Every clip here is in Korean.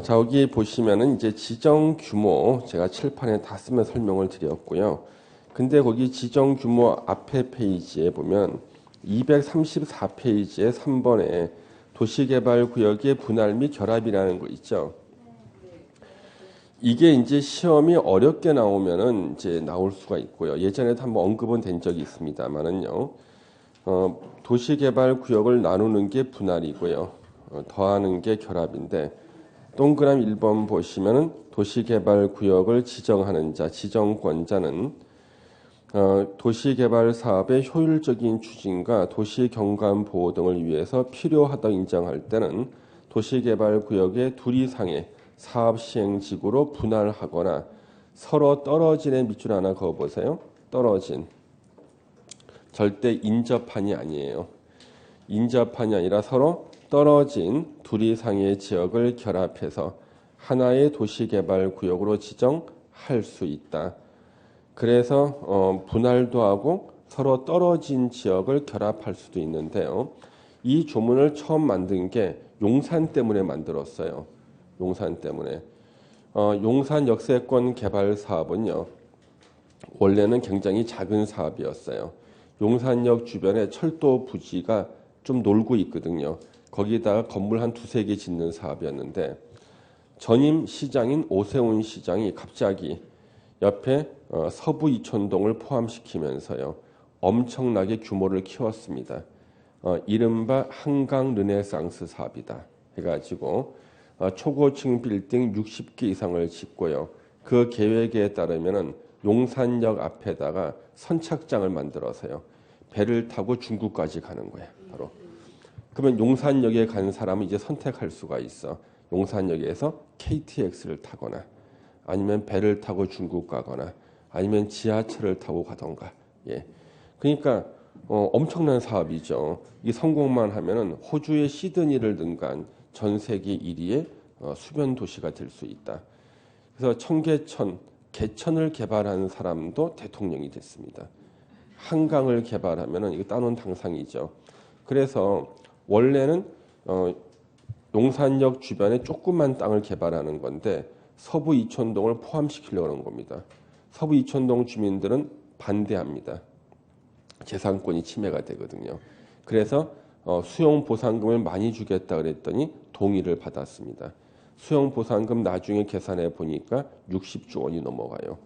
자, 여기 보시면은 이제 지정 규모 제가 칠판에 다 쓰면 설명을 드렸고요. 근데 거기 지정 규모 앞에 페이지에 보면 234페이지에 3번에 도시개발구역의 분할 및 결합이라는 거 있죠. 이게 이제 시험이 어렵게 나오면은 이제 나올 수가 있고요. 예전에도 한번 언급은 된 적이 있습니다만은요. 도시개발구역을 나누는 게 분할이고요. 더하는 게 결합인데 동그라미 1번 보시면은 도시개발구역을 지정하는 자, 지정권자는 도시개발 사업의 효율적인 추진과 도시경관 보호 등을 위해서 필요하다고 인정할 때는 도시개발구역의 둘 이상의 사업 시행 지구로 분할하거나 서로 떨어진의 밑줄 하나 그어보세요. 떨어진. 절대 인접한이 아니에요. 인접한이 아니라 서로 떨어진 둘 이상의 지역을 결합해서 하나의 도시개발구역으로 지정할 수 있다. 그래서 분할도 하고 서로 떨어진 지역을 결합할 수도 있는데요. 이 조문을 처음 만든 게 용산 때문에 만들었어요. 용산 때문에. 용산 역세권 개발 사업은요. 원래는 굉장히 작은 사업이었어요. 용산역 주변에 철도 부지가 좀 놀고 있거든요. 거기다가 건물 한 두세 개 짓는 사업이었는데 전임 시장인 오세훈 시장이 갑자기 옆에 서부 이촌동을 포함시키면서요. 엄청나게 규모를 키웠습니다. 이른바 한강 르네상스 사업이다. 해가지고 초고층 빌딩 60개 이상을 짓고요. 그 계획에 따르면은 용산역 앞에다가 선착장을 만들어서요. 배를 타고 중국까지 가는 거야. 바로. 그러면 용산역에 간 사람은 이제 선택할 수가 있어. 용산역에서 KTX를 타거나 아니면 배를 타고 중국 가거나 아니면 지하철을 타고 가던가. 예. 그러니까 엄청난 사업이죠. 이 성공만 하면은 호주의 시드니를 능가한 전 세계 1위의 수변 도시가 될 수 있다. 그래서 청계천, 개천을 개발한 사람도 대통령이 됐습니다. 한강을 개발하면은 이거 따놓은 당상이죠. 그래서 원래는 용산역 주변에 조그만 땅을 개발하는 건데 서부 이촌동을 포함시키려고 하는 겁니다. 서부 이촌동 주민들은 반대합니다. 재산권이 침해가 되거든요. 그래서 수용 보상금을 많이 주겠다 그랬더니 동의를 받았습니다. 수용 보상금 나중에 계산해 보니까 60조 원이 넘어가요.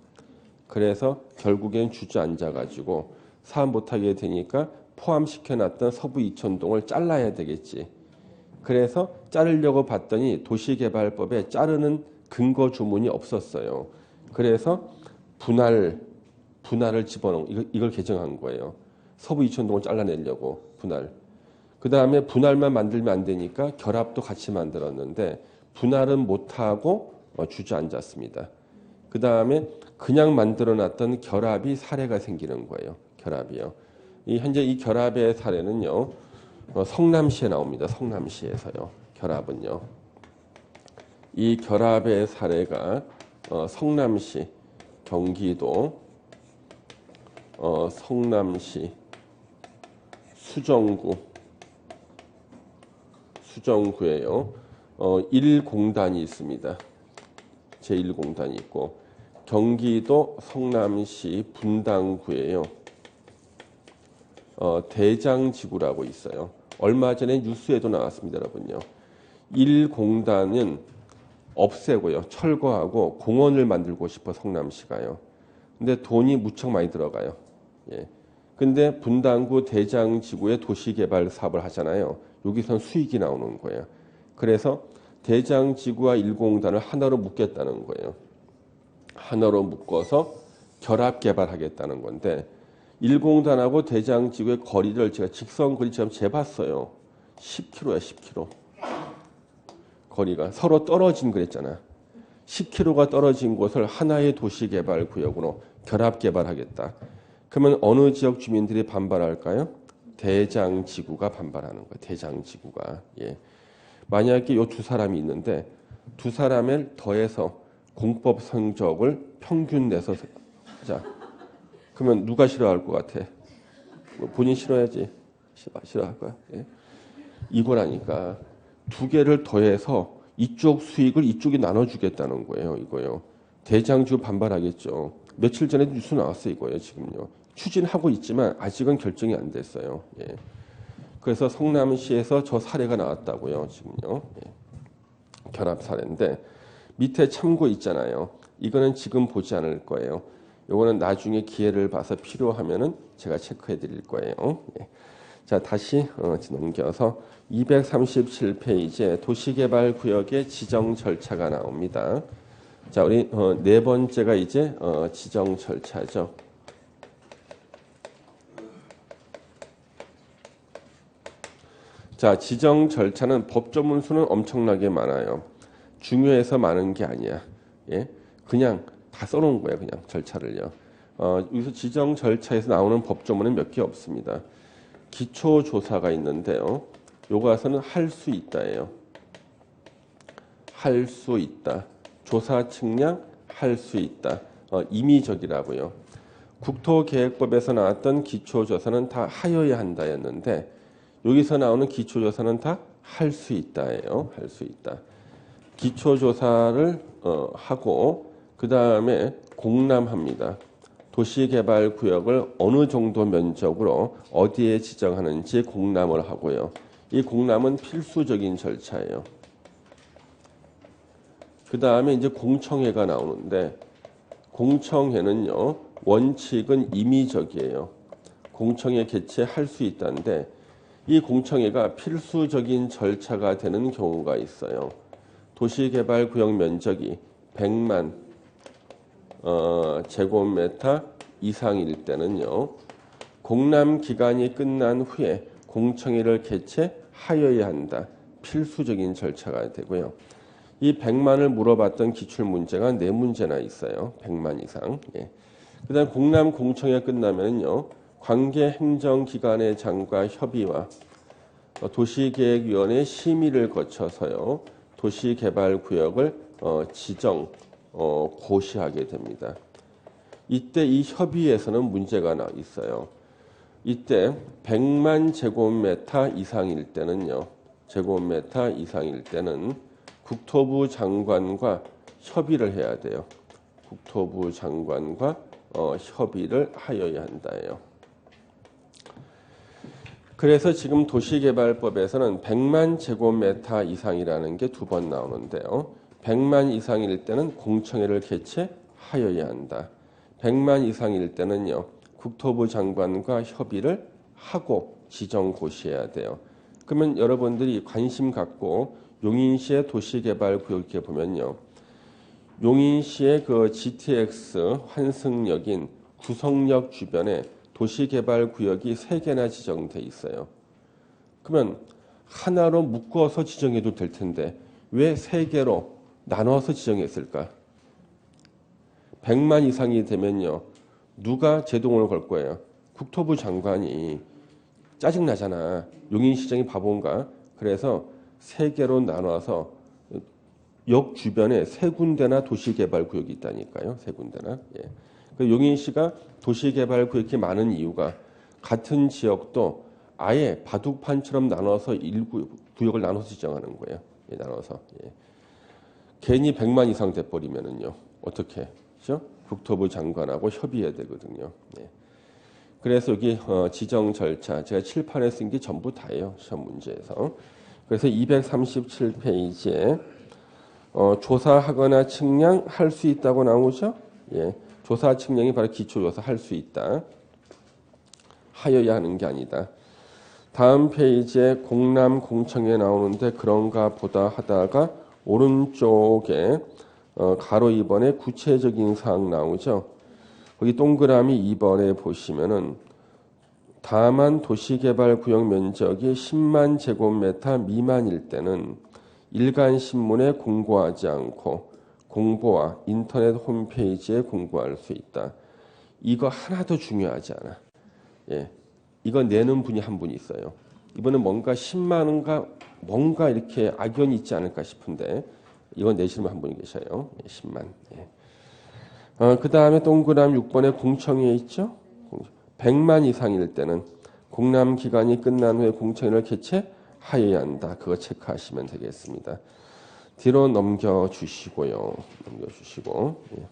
그래서 결국엔 주저앉아 가지고 사업 못하게 되니까 포함시켜놨던 서부 이촌동을 잘라야 되겠지. 그래서 자르려고 봤더니 도시개발법에 자르는 근거 조문이 없었어요. 그래서 분할을 집어넣은 이걸 개정한 거예요. 서부 이촌동을 잘라내려고 분할. 그 다음에 분할만 만들면 안 되니까 결합도 같이 만들었는데 분할은 못하고 주저앉았습니다. 그 다음에 그냥 만들어놨던 결합이 사례가 생기는 거예요. 결합이요. 현재 이 결합의 사례는요. 성남시에 나옵니다. 성남시에서요. 결합은요. 이 결합의 사례가 성남시, 경기도, 성남시, 수정구예요. 1공단이 있습니다. 제1공단이 있고 경기도 성남시 분당구예요. 대장지구라고 있어요. 얼마 전에 뉴스에도 나왔습니다, 여러분요. 1공단은 없애고요. 철거하고 공원을 만들고 싶어 성남시가요. 근데 돈이 무척 많이 들어가요. 예. 근데 분당구 대장지구에 도시개발 사업을 하잖아요. 여기선 수익이 나오는 거예요. 그래서 대장지구와 1공단을 하나로 묶겠다는 거예요. 하나로 묶어서 결합 개발하겠다는 건데 1공단하고 대장지구의 거리를 제가 직선거리처럼 재봤어요. 10km야 10km. 거리가 서로 떨어진 그랬잖아. 10km가 떨어진 곳을 하나의 도시개발구역으로 결합 개발하겠다. 그러면 어느 지역 주민들이 반발할까요? 대장지구가 반발하는 거예요. 대장지구가. 예. 만약에 이 두 사람이 있는데 두 사람을 더해서 공법 성적을 평균 내서 자. 그러면 누가 싫어할 것 같아? 본인 싫어야지. 싫어할 거야. 예. 이거라니까 두 개를 더해서 이쪽 수익을 이쪽이 나눠주겠다는 거예요. 이거요. 대장주 반발하겠죠. 며칠 전에도 뉴스 나왔어요. 이거요. 지금요. 추진하고 있지만 아직은 결정이 안 됐어요. 예. 그래서 성남시에서 저 사례가 나왔다고요. 지금요. 예. 결합 사례인데 밑에 참고 있잖아요. 이거는 지금 보지 않을 거예요. 요거는 나중에 기회를 봐서 필요하면은 제가 체크해 드릴 거예요. 예. 자, 다시 넘겨서 237페이지에 도시개발구역의 지정 절차가 나옵니다. 자, 우리 네 번째가 이제 지정 절차죠. 자, 지정 절차는 법조문수는 엄청나게 많아요. 중요해서 많은 게 아니야. 예, 그냥 다 써놓은 거예요. 그냥 절차를요. 여기서 지정 절차에서 나오는 법조문은 몇 개 없습니다. 기초조사가 있는데요. 요거에서는 할 수 있다예요. 할 수 있다. 조사 측량 할 수 있다. 임의적이라고요. 국토계획법에서 나왔던 기초조사는 다 하여야 한다였는데 여기서 나오는 기초조사는 다 할 수 있다예요. 할 수 있다. 기초조사를 하고 그 다음에 공람합니다. 도시개발구역을 어느 정도 면적으로 어디에 지정하는지 공람을 하고요. 이 공람은 필수적인 절차예요. 그 다음에 이제 공청회가 나오는데 공청회는요. 원칙은 임의적이에요. 공청회 개최할 수 있다는데 이 공청회가 필수적인 절차가 되는 경우가 있어요. 도시개발구역 면적이 100만 제곱미터 이상일 때는요. 공람 기간이 끝난 후에 공청회를 개최하여야 한다. 필수적인 절차가 되고요. 이 100만을 물어봤던 기출문제가 4문제나 있어요. 100만 이상. 예. 그 다음 공람 공청회 끝나면요. 관계 행정기관의 장과 협의와 도시계획위원회 심의를 거쳐서요. 도시개발구역을 지정, 고시하게 됩니다. 이때 이 협의에서는 문제가 있어요. 이때 100만 제곱미터 이상일 때는요. 제곱미터 이상일 때는 국토부 장관과 협의를 해야 돼요. 국토부 장관과 협의를 하여야 한다예요. 그래서 지금 도시개발법에서는 100만 제곱미터 이상이라는 게 2번 나오는데요. 100만 이상일 때는 공청회를 개최하여야 한다. 100만 이상일 때는요. 국토부 장관과 협의를 하고 지정 고시해야 돼요. 그러면 여러분들이 관심 갖고 용인시의 도시개발구역 이렇게 보면요. 용인시의 그 GTX 환승역인 구성역 주변에 도시개발구역이 3개나 지정돼 있어요. 그러면 하나로 묶어서 지정해도 될 텐데 왜 3개로 나눠서 지정했을까? 100만 이상이 되면요. 누가 제동을 걸 거예요? 국토부 장관이. 짜증나잖아. 용인시장이 바본가? 그래서 3개로 나눠서 역 주변에 3군데나 도시개발구역이 있다니까요. 3군데나. 예. 그 용인시가 도시개발구역이 많은 이유가 같은 지역도 아예 바둑판처럼 나눠서 구역을 나눠서 지정하는 거예요. 예, 나눠서. 예. 괜히 100만 이상 돼버리면은요. 어떻게? 그죠? 국토부 장관하고 협의해야 되거든요. 예. 그래서 여기 지정 절차 제가 칠판에 쓴 게 전부 다예요. 시험 문제에서. 그래서 237페이지에 조사하거나 측량할 수 있다고 나오죠. 예. 조사 측량이 바로 기초조사 할 수 있다. 하여야 하는 게 아니다. 다음 페이지에 공람 공청회 나오는데 그런가 보다 하다가 오른쪽에 가로 2번에 구체적인 사항 나오죠. 거기 동그라미 2번에 보시면은 다만 도시개발구역 면적이 10만 제곱미터 미만일 때는 일간신문에 공고하지 않고 공보와 인터넷 홈페이지에 공고할 수 있다. 이거 하나도 중요하지 않아. 예, 이거 내는 분이 한 분 있어요. 이번에 뭔가 10만 원가 뭔가 이렇게 악연이 있지 않을까 싶은데 이건 내시는 한 분이 계셔요. 10만. 예. 그 다음에 동그라미 6번에 공청회 있죠. 100만 이상일 때는 공람 기간이 끝난 후에 공청회를 개최하여야 한다. 그거 체크하시면 되겠습니다. 뒤로 넘겨주시고요. 넘겨주시고. 예.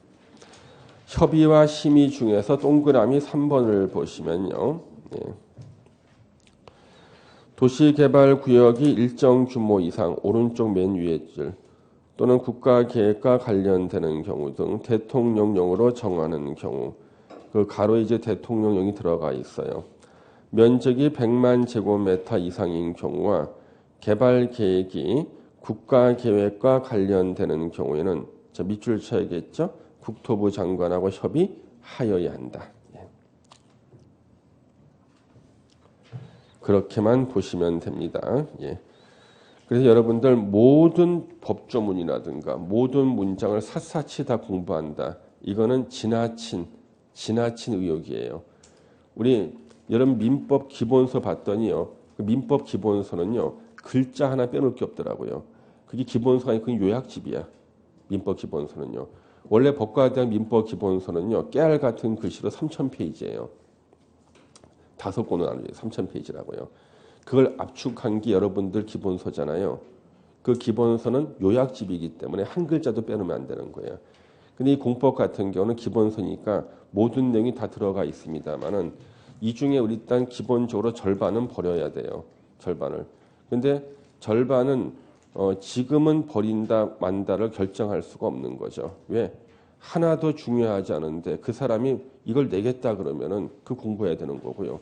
협의와 심의 중에서 동그라미 3번을 보시면요. 예. 도시개발구역이 일정 규모 이상 오른쪽 맨 위에 줄 또는 국가계획과 관련되는 경우 등 대통령령으로 정하는 경우 그 가로 이제 대통령령이 들어가 있어요. 면적이 100만 제곱미터 이상인 경우와 개발 계획이 국가계획과 관련되는 경우에는 밑줄 쳐야겠죠. 국토부 장관하고 협의하여야 한다. 그렇게만 보시면 됩니다. 예. 그래서 여러분들 모든 법조문이라든가 모든 문장을 샅샅이 다 공부한다. 이거는 지나친 의혹이에요. 우리 여러분 민법 기본서 봤더니요. 그 민법 기본서는요. 글자 하나 빼놓을 게 없더라고요. 그게 기본서가 아니고 그건 요약집이야. 민법 기본서는요. 원래 법과에 대한 민법 기본서는요. 깨알 같은 글씨로 3,000페이지예요. 5권은 아니에요. 3,000페이지라고요. 그걸 압축한 게 여러분들 기본서잖아요. 그 기본서는 요약집이기 때문에 한 글자도 빼놓으면 안 되는 거예요. 근데 이 공법 같은 경우는 기본서니까 모든 내용이 다 들어가 있습니다만은 이 중에 우리 일단 기본적으로 절반은 버려야 돼요. 절반을. 근데 절반은 지금은 버린다 만다를 결정할 수가 없는 거죠. 왜? 하나도 중요하지 않은데 그 사람이 이걸 내겠다 그러면은 그 공부해야 되는 거고요.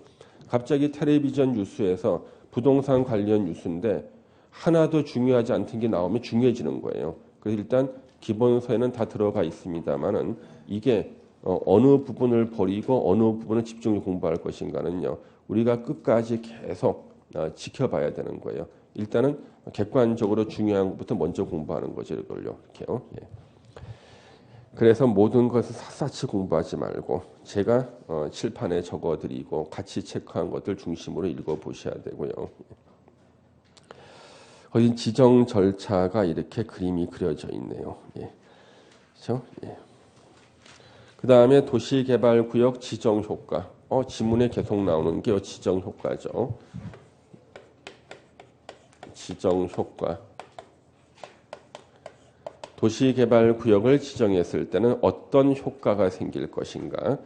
갑자기 텔레비전 뉴스에서 부동산 관련 뉴스인데 하나도 중요하지 않던 게 나오면 중요해지는 거예요. 그래서 일단 기본서에는 다 들어가 있습니다만은 이게 어느 부분을 버리고 어느 부분을 집중적으로 공부할 것인가는요. 우리가 끝까지 계속 지켜봐야 되는 거예요. 일단은 객관적으로 중요한 것부터 먼저 공부하는 거죠. 이걸요. 이렇게요. 예. 그래서 모든 것을 샅샅이 공부하지 말고 제가 칠판에 적어드리고 같이 체크한 것들 중심으로 읽어보셔야 되고요. 거기 지정 절차가 이렇게 그림이 그려져 있네요. 예. 그렇죠? 예. 그 다음에 도시개발구역 지정효과. 지문에 계속 나오는 게 지정효과죠. 지정효과. 도시개발구역을 지정했을 때는 어떤 효과가 생길 것인가.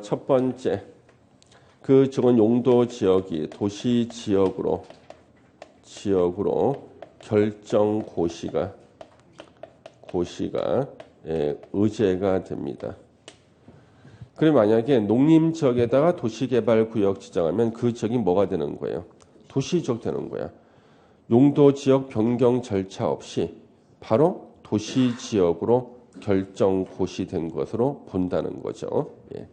첫 번째, 그 적은 용도 지역이 도시지역으로 결정 고시가 의제가 됩니다. 그럼 만약에 농림지역에다가 도시개발구역 지정하면 그 지역이 뭐가 되는 거예요? 도시지역 되는 거야. 용도지역 변경 절차 없이 바로 도시지역으로 결정 고시된 것으로 본다는 거죠. 예.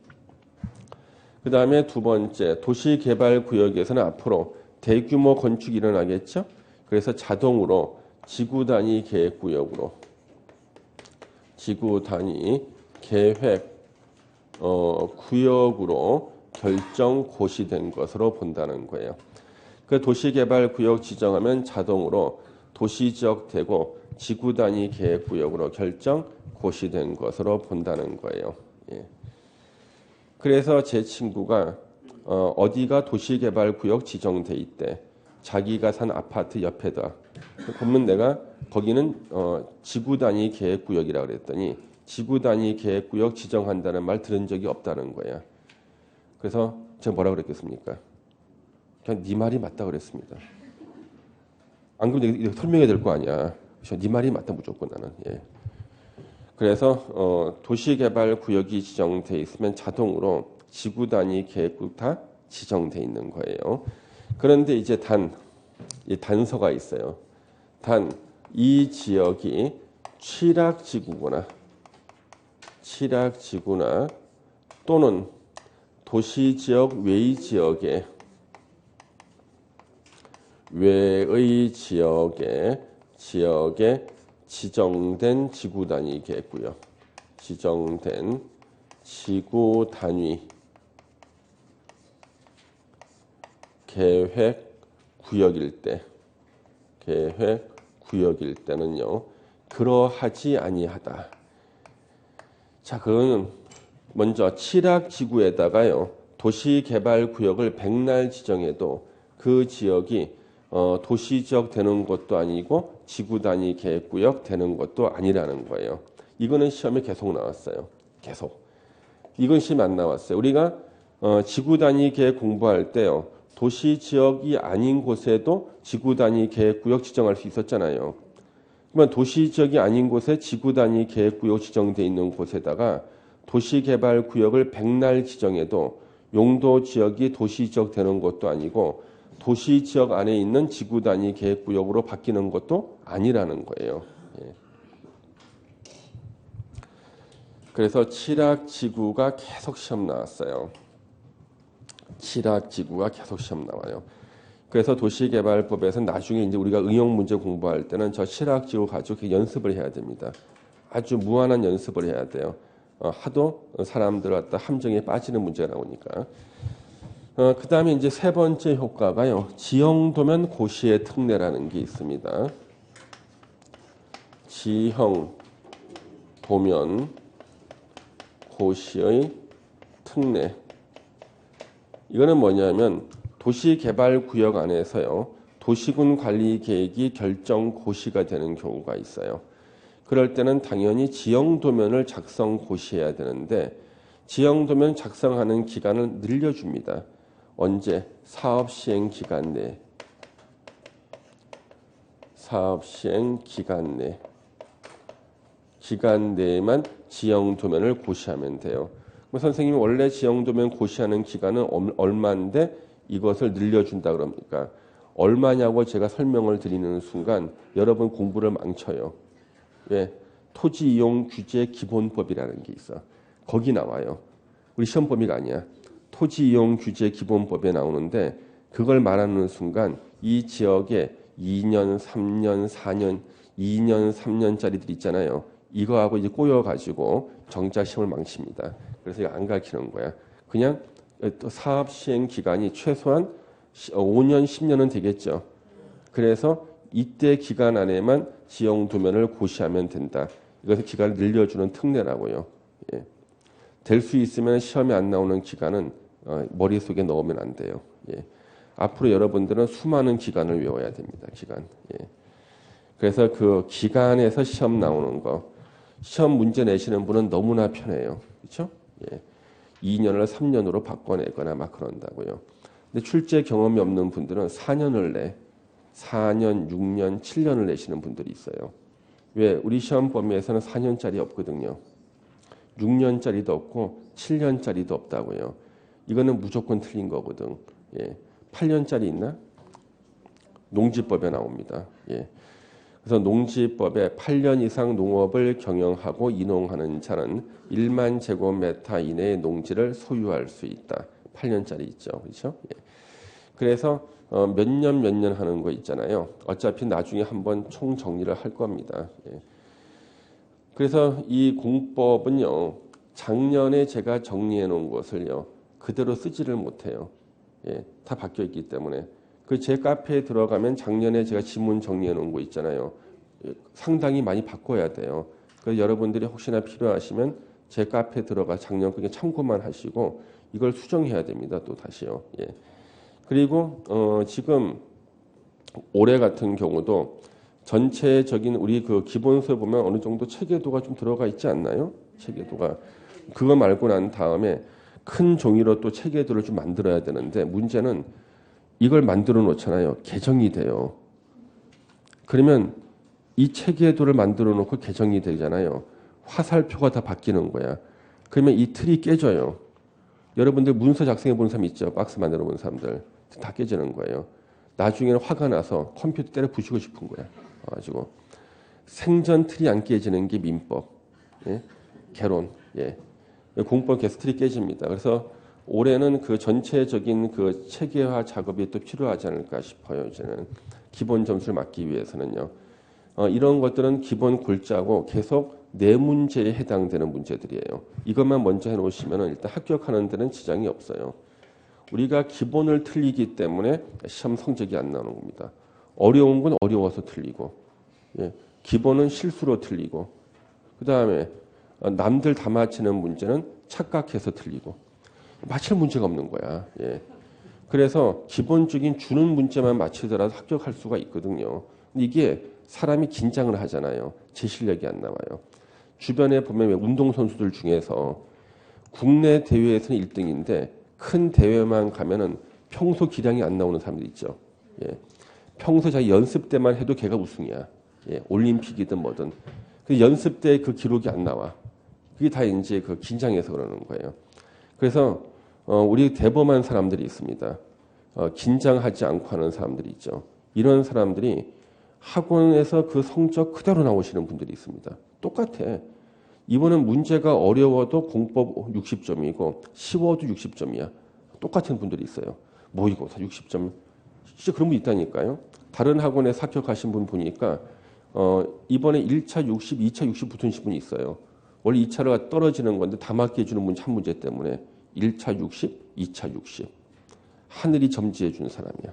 그 다음에 두 번째, 도시개발구역에서는 앞으로 대규모 건축이 일어나겠죠. 그래서 자동으로 지구단위 계획구역으로 지구단위 계획 구역으로 결정 고시된 것으로 본다는 거예요. 그 도시개발구역 지정하면 자동으로 도시지역 되고 지구단위 계획구역으로 결정 고시된 것으로 본다는 거예요. 예. 그래서 제 친구가 어디가 도시개발구역 지정돼 있대. 자기가 산 아파트 옆에다. 그러면 내가 거기는 지구단위 계획구역이라고 그랬더니 지구단위 계획구역 지정한다는 말 들은 적이 없다는 거야. 그래서 제가 뭐라고 그랬겠습니까? 그냥 네 말이 맞다 그랬습니다. 안 그러면 이거 설명해야 될 거 아니야. 그래서 네 말이 맞다 무조건 나는. 예. 그래서 도시개발구역이 지정돼 있으면 자동으로 지구단위 계획구역 다 지정돼 있는 거예요. 그런데 이제 단서가 있어요. 이 지역이 취락지구나 또는 도시지역 외의 지역에 지정된 지구단위 계획구역, 지정된 지구단위 계획구역일 때는요, 그러하지 아니하다. 자, 그거는 먼저 칠학지구에다가요, 도시개발구역을 백날 지정해도 그 지역이 도시 지역 되는 것도 아니고 지구 단위 계획구역 되는 것도 아니라는 거예요. 이거는 시험에 계속 나왔어요. 계속. 이건 시험에 안 나왔어요. 우리가 지구 단위 계획 공부할 때요. 도시 지역이 아닌 곳에도 지구 단위 계획구역 지정할 수 있었잖아요. 그러면 도시 지역이 아닌 곳에 지구 단위 계획구역 지정돼 있는 곳에다가 도시개발구역을 백날 지정해도 용도 지역이 도시 지역 되는 것도 아니고 도시 지역 안에 있는 지구 단위 계획구역으로 바뀌는 것도 아니라는 거예요. 예. 그래서 칠학지구가 계속 시험 나왔어요. 칠학지구가 계속 시험 나와요. 그래서 도시개발법에서 나중에 이제 우리가 응용 문제 공부할 때는 저 칠학지구 가지고 연습을 해야 됩니다. 아주 무한한 연습을 해야 돼요. 하도 사람들 갖다 함정에 빠지는 문제가 나오니까. 그 다음에 이제 세 번째 효과가요. 지형도면 고시의 특례라는 게 있습니다. 지형, 도면, 고시의 특례. 이거는 뭐냐면 도시개발구역 안에서요. 도시군 관리 계획이 결정 고시가 되는 경우가 있어요. 그럴 때는 당연히 지형도면을 작성 고시해야 되는데 지형도면 작성하는 기간을 늘려줍니다. 언제? 사업 시행 기간 내. 사업 시행 기간 내. 기간 내에만 지형도면을 고시하면 돼요. 선생님이 원래 지형도면 고시하는 기간은 얼마인데 이것을 늘려준다 그럽니까? 얼마냐고 제가 설명을 드리는 순간 여러분 공부를 망쳐요. 왜? 토지이용규제기본법이라는 게 있어. 거기 나와요. 우리 시험 범위가 아니야. 토지이용규제기본법에 나오는데 그걸 말하는 순간 이 지역에 2년, 3년, 4년, 2년, 3년짜리들 있잖아요. 이거하고 이제 꼬여가지고 정작 시험을 망칩니다. 그래서 이거 안 가르치는 거야. 그냥 사업 시행 기간이 최소한 5년, 10년은 되겠죠. 그래서 이때 기간 안에만 지형도면을 고시하면 된다. 이것을 기간을 늘려주는 특례라고요. 예. 될 수 있으면 시험에 안 나오는 기간은 머릿속에 넣으면 안 돼요. 예. 앞으로 여러분들은 수많은 기간을 외워야 됩니다. 기간. 예. 그래서 그 기간에서 시험 나오는 거. 시험 문제 내시는 분은 너무나 편해요. 그렇죠? 예. 2년을 3년으로 바꿔내거나 막 그런다고요. 근데 출제 경험이 없는 분들은 4년을 내. 4년, 6년, 7년을 내시는 분들이 있어요. 왜? 우리 시험 범위에서는 4년짜리 없거든요. 6년짜리도 없고 7년짜리도 없다고요. 이거는 무조건 틀린 거거든. 예. 8년짜리 있나? 농지법에 나옵니다. 예. 그래서 농지법에 8년 이상 농업을 경영하고 인농하는 자는 1만 제곱미터 이내의 농지를 소유할 수 있다. 8년짜리 있죠. 그렇죠? 예. 그래서 몇 년 하는 거 있잖아요. 어차피 나중에 한번 총 정리를 할 겁니다. 예. 그래서 이 공법은요. 작년에 제가 정리해 놓은 것을요. 그대로 쓰지를 못해요. 예. 다 바뀌어 있기 때문에. 그 제 카페에 들어가면 작년에 제가 지문 정리해 놓은 거 있잖아요. 예. 상당히 많이 바꿔야 돼요. 그래서 여러분들이 혹시나 필요하시면 제 카페에 들어가 작년 그게 참고만 하시고 이걸 수정해야 됩니다. 또 다시요. 예. 그리고 지금 올해 같은 경우도 전체적인 우리 그 기본서에 보면 어느 정도 체계도가 좀 들어가 있지 않나요? 체계도가. 그거 말고 난 다음에 큰 종이로 또 체계도를 좀 만들어야 되는데 문제는 이걸 만들어 놓잖아요. 개정이 돼요. 그러면 이 체계도를 만들어 놓고 개정이 되잖아요. 화살표가 다 바뀌는 거야. 그러면 이 틀이 깨져요. 여러분들 문서 작성해 본 사람 있죠? 박스 만들어 본 사람들. 다 깨지는 거예요. 나중에는 화가 나서 컴퓨터 때려 부시고 싶은 거야. 가지고 생전 틀이 안 깨지는 게 민법, 예? 개론, 예. 공법 계속 틀이 깨집니다. 그래서 올해는 그 전체적인 그 체계화 작업이 또 필요하지 않을까 싶어요. 저는 기본 점수를 맞기 위해서는요. 이런 것들은 기본 골자고 계속 네 문제에 해당되는 문제들이에요. 이것만 먼저 해놓으시면 일단 합격하는 데는 지장이 없어요. 우리가 기본을 틀리기 때문에 시험 성적이 안 나오는 겁니다. 어려운 건 어려워서 틀리고, 예, 기본은 실수로 틀리고, 그 다음에 남들 다 맞히는 문제는 착각해서 틀리고, 맞힐 문제가 없는 거야. 예. 그래서 기본적인 주는 문제만 맞추더라도 합격할 수가 있거든요. 근데 이게 사람이 긴장을 하잖아요. 제 실력이 안 나와요. 주변에 보면 운동선수들 중에서 국내 대회에서는 1등인데 큰 대회만 가면은 평소 기량이 안 나오는 사람들 있죠. 예. 평소 자기 연습 때만 해도 걔가 우승이야. 예. 올림픽이든 뭐든. 그 연습 때 그 기록이 안 나와. 그게 다 이제 그 긴장해서 그러는 거예요. 그래서 우리 대범한 사람들이 있습니다. 긴장하지 않고 하는 사람들이 있죠. 이런 사람들이 학원에서 그 성적 그대로 나오시는 분들이 있습니다. 똑같아. 이번은 문제가 어려워도 공법 60점이고 쉬워도 60점이야. 똑같은 분들이 있어요. 모의고사 60점. 진짜 그런 분 있다니까요. 다른 학원에 합격하신 분 보니까 이번에 1차 60, 2차 60 붙으신 분이 있어요. 원래 2차가 떨어지는 건데 다 맞게 해주는 문제 한 문제 때문에 1차 60, 2차 60. 하늘이 점지해 준 사람이야.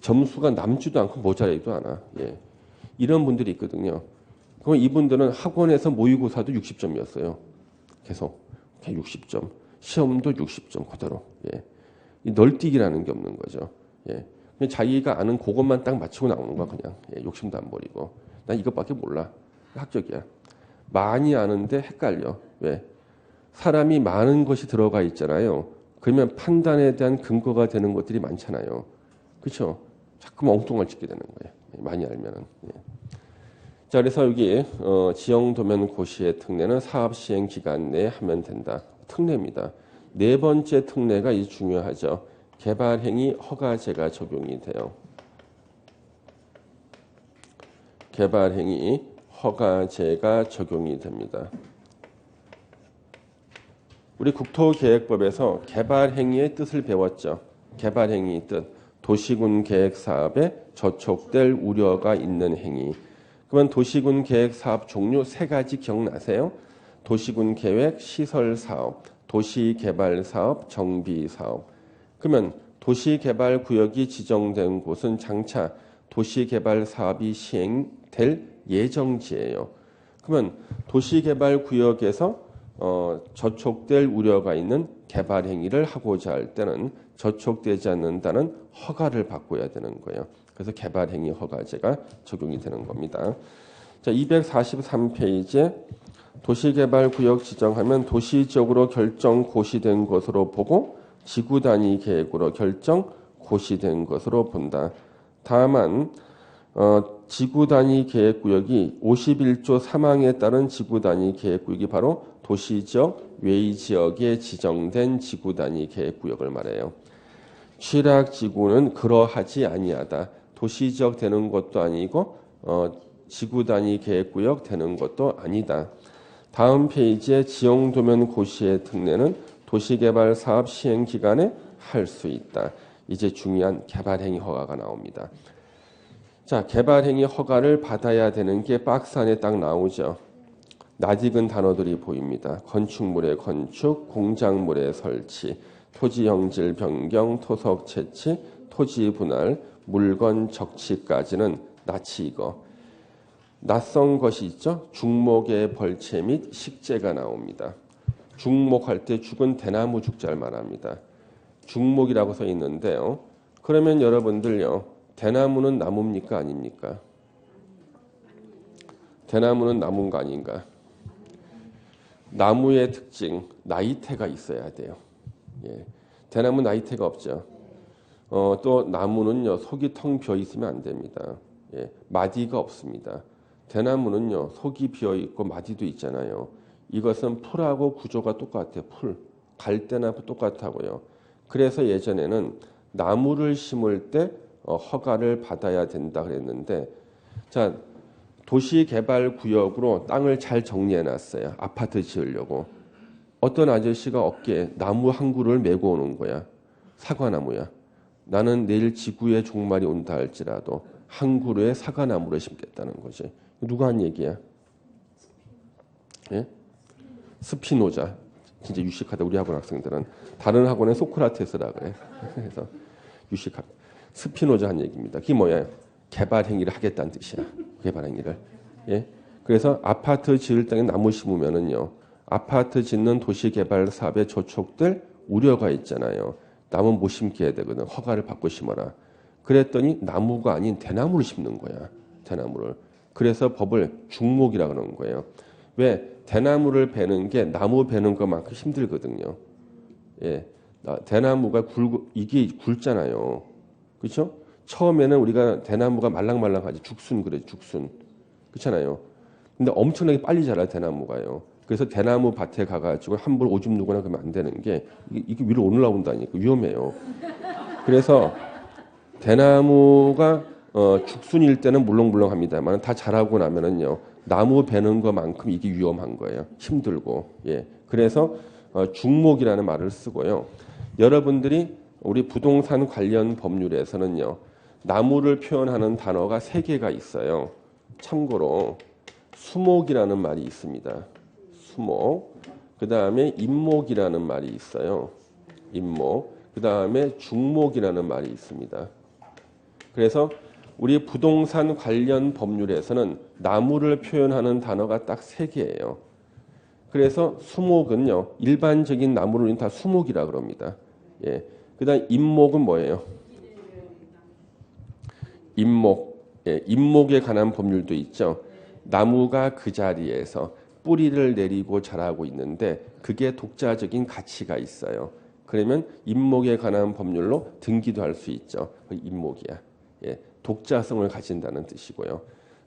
점수가 남지도 않고 모자라지도 않아. 예. 이런 분들이 있거든요. 그럼 이분들은 학원에서 모의고사도 60점이었어요. 계속 60점. 시험도 60점 그대로. 예. 이 널뛰기라는 게 없는 거죠. 예. 그냥 자기가 아는 그것만 딱 맞추고 나오는 거야 그냥. 예. 욕심도 안 버리고. 난 이것밖에 몰라. 합격이야. 많이 아는데 헷갈려. 왜? 사람이 많은 것이 들어가 있잖아요. 그러면 판단에 대한 근거가 되는 것들이 많잖아요. 그렇죠? 자꾸만 엉뚱을 짓게 되는 거예요. 많이 알면은. 예. 자, 그래서 여기 지형도면 고시의 특례는 사업 시행 기간 내에 하면 된다. 특례입니다. 네 번째 특례가 이 중요하죠. 개발행위 허가제가 적용이 돼요. 개발행위 허가제가 적용이 됩니다. 우리 국토계획법에서 개발행위의 뜻을 배웠죠. 개발행위의 뜻. 도시군 계획 사업에 저촉될 우려가 있는 행위. 그러면 도시군 계획 사업 종류 세 가지 기억나세요? 도시군 계획, 시설 사업, 도시 개발 사업, 정비 사업. 그러면 도시 개발 구역이 지정된 곳은 장차 도시 개발 사업이 시행될 예정지예요. 그러면 도시 개발 구역에서 저촉될 우려가 있는 개발 행위를 하고자 할 때는 저촉되지 않는다는 허가를 바꿔야 되는 거예요. 그래서 개발 행위 허가제가 적용이 되는 겁니다. 자, 243페이지에 도시개발 구역 지정하면 도시적으로 결정 고시된 것으로 보고 지구 단위 계획으로 결정 고시된 것으로 본다. 다만 지구 단위 계획 구역이 51조 3항에 따른 지구 단위 계획 구역이 바로 도시지역 외의 지역에 지정된 지구 단위 계획 구역을 말해요. 취락 지구는 그러하지 아니하다. 도시지역 되는 것도 아니고 지구 단위 계획 구역 되는 것도 아니다. 다음 페이지에 지형도면 고시의 특례는 도시개발 사업 시행 기간에 할 수 있다. 이제 중요한 개발행위 허가가 나옵니다. 자, 개발행위 허가를 받아야 되는 게 박스 안에 딱 나오죠. 낯익은 단어들이 보입니다. 건축물의 건축, 공작물의 설치, 토지 형질 변경, 토석 채취, 토지 분할, 물건 적치까지는 낯이 이거. 낯선 것이 있죠. 죽목의 벌채 및 식재가 나옵니다. 죽목할 때 죽은 대나무 죽자를 말합니다. 죽목이라고 써 있는데요. 그러면 여러분들요. 대나무는 나무입니까 아닙니까? 대나무는 나무인가 아닌가? 나무의 특징, 나이테가 있어야 돼요. 예. 대나무 나이테가 없죠. 또 나무는요, 속이 텅 비어 있으면 안 됩니다. 예. 마디가 없습니다. 대나무는요, 속이 비어 있고 마디도 있잖아요. 이것은 풀하고 구조가 똑같아요. 풀. 갈대나무 똑같다고요. 그래서 예전에는 나무를 심을 때 허가를 받아야 된다 그랬는데, 자, 도시개발구역으로 땅을 잘 정리해 놨어요. 아파트 지으려고. 어떤 아저씨가 어깨에 나무 한 그루를 메고 오는 거야. 사과나무야. 나는 내일 지구에 종말이 온다 할지라도 한 그루에 사과나무를 심겠다는 거지. 누가 한 얘기야? 예? 스피노자. 진짜 유식하다. 우리 학원 학생들은. 다른 학원에 소크라테스라 그래. 그래서 유식하다. 스피노자 한 얘기입니다. 그게 뭐야? 개발 행위를 하겠다는 뜻이야. 개발 행위를. 예? 그래서 아파트 지을 땅에 나무 심으면은요. 아파트 짓는 도시 개발 사업에 저촉될 우려가 있잖아요. 나무 못 심게 해야 되거든. 허가를 받고 심어라. 그랬더니 나무가 아닌 대나무를 심는 거야. 대나무를. 그래서 법을 중목이라 그러는 거예요. 왜? 대나무를 베는 게 나무 베는 것만큼 힘들거든요. 예. 대나무가 이게 굵잖아요. 그렇죠? 처음에는 우리가 대나무가 말랑말랑하지. 죽순 그래, 죽순. 그렇잖아요. 근데 엄청나게 빨리 자라 대나무가요. 그래서 대나무 밭에 가가지고 함부로 오줌 누거나 그러면 안 되는 게 이게 위로 올라온다니까 위험해요. 그래서 대나무가 죽순일 때는 물렁물렁합니다만 다 자라고 나면은요 나무 베는 것만큼 이게 위험한 거예요. 힘들고 예. 그래서 중목이라는 말을 쓰고요. 여러분들이 우리 부동산 관련 법률에서는요 나무를 표현하는 단어가 3개가 있어요. 참고로 수목이라는 말이 있습니다. 수목. 그 다음에 임목이라는 말이 있어요. 임목. 그 다음에 중목이라는 말이 있습니다. 그래서 우리 부동산 관련 법률에서는 나무를 표현하는 단어가 딱 3개예요. 그래서 수목은요 일반적인 나무를 다 수목이라 그럽니다. 예. 그 다음 임목은 뭐예요? 임목. 예. 임목에 관한 법률도 있죠. 나무가 그 자리에서 뿌리를 내리고 자라고 있는데 그게 독자적인 가치가 있어요. 그러면 임목에 관한 법률로 등기도 할 수 있죠. 임목이야. 예, 독자성을 가진다는 뜻이고요.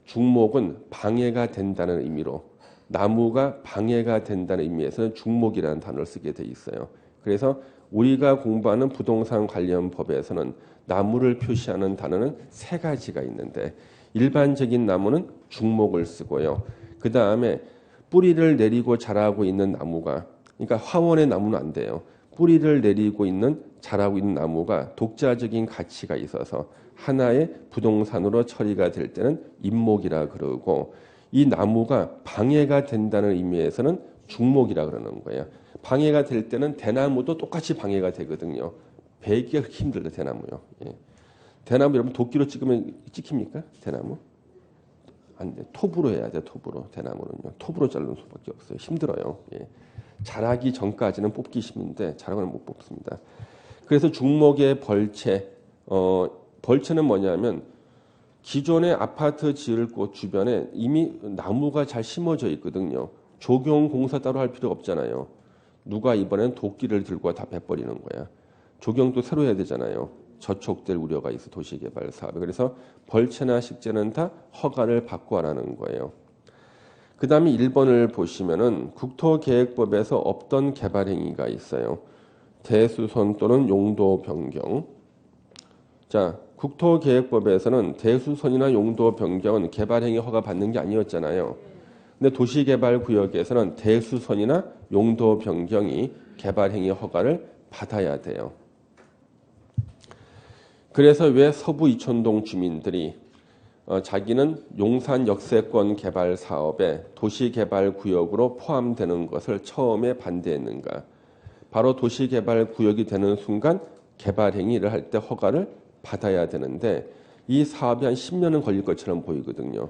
중목은 방해가 된다는 의미로 나무가 방해가 된다는 의미에서는 중목이라는 단어를 쓰게 돼 있어요. 그래서 우리가 공부하는 부동산 관련 법에서는 나무를 표시하는 단어는 3가지가 있는데 일반적인 나무는 중목을 쓰고요. 그 다음에 뿌리를 내리고 자라고 있는 나무가 그러니까 화원의 나무는 안 돼요. 뿌리를 내리고 있는 자라고 있는 나무가 독자적인 가치가 있어서 하나의 부동산으로 처리가 될 때는 임목이라 그러고 이 나무가 방해가 된다는 의미에서는 중목이라 그러는 거예요. 방해가 될 때는 대나무도 똑같이 방해가 되거든요. 베기가 그렇게 힘들다 대나무요. 예. 대나무 여러분 도끼로 찍으면 찍힙니까? 대나무? 안 돼. 톱으로 해야 돼. 톱으로. 대나무는요. 톱으로 자르는 수밖에 없어요. 힘들어요. 예. 자라기 전까지는 뽑기 쉬운데 자라고는 못 뽑습니다. 그래서 중목의 벌채. 벌채는 뭐냐면 기존의 아파트 지을 곳 주변에 이미 나무가 잘 심어져 있거든요. 조경 공사 따로 할 필요 없잖아요. 누가 이번엔 도끼를 들고 다 베버리는 거야. 조경도 새로 해야 되잖아요. 저촉될 우려가 있어 도시개발 사업에. 그래서 벌채나 식재는 다 허가를 받고 하라는 거예요. 그 다음에 1번을 보시면은 국토계획법에서 없던 개발 행위가 있어요. 대수선 또는 용도 변경. 자, 국토계획법에서는 대수선이나 용도 변경은 개발 행위 허가 받는 게 아니었잖아요. 근데 도시개발구역에서는 대수선이나 용도 변경이 개발 행위 허가를 받아야 돼요. 그래서 왜 서부 이촌동 주민들이 자기는 용산 역세권 개발 사업에 도시개발구역으로 포함되는 것을 처음에 반대했는가? 바로 도시개발구역이 되는 순간 개발 행위를 할 때 허가를 받아야 되는데 이 사업이 한 10년은 걸릴 것처럼 보이거든요.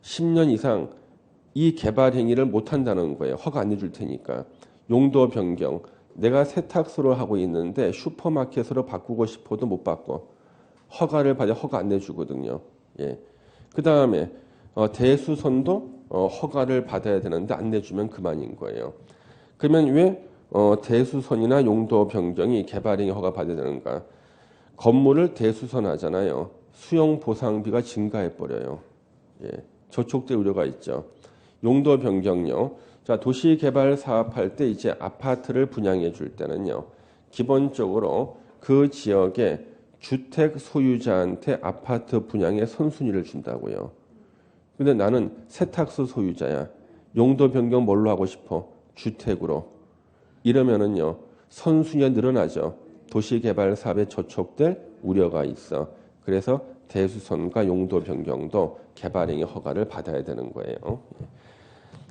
10년 이상 이 개발 행위를 못 한다는 거예요. 허가 안 해줄 테니까. 용도 변경. 내가 세탁소를 하고 있는데 슈퍼마켓으로 바꾸고 싶어도 못 바꿔. 허가를 받아 허가 안 내주거든요. 예. 그 다음에 대수선도 허가를 받아야 되는데 안 내주면 그만인 거예요. 그러면 왜 대수선이나 용도 변경이 개발행위 허가 받아야 되는가? 건물을 대수선하잖아요. 수용 보상비가 증가해 버려요. 예. 저촉될 우려가 있죠. 용도 변경요. 자, 도시개발 사업할 때 이제 아파트를 분양해 줄 때는요. 기본적으로 그 지역에 주택 소유자한테 아파트 분양의 선순위를 준다고요. 근데 나는 세탁소 소유자야. 용도 변경 뭘로 하고 싶어? 주택으로. 이러면은요. 선순위가 늘어나죠. 도시개발 사업에 저촉될 우려가 있어. 그래서 대수선과 용도 변경도 개발행위 허가를 받아야 되는 거예요.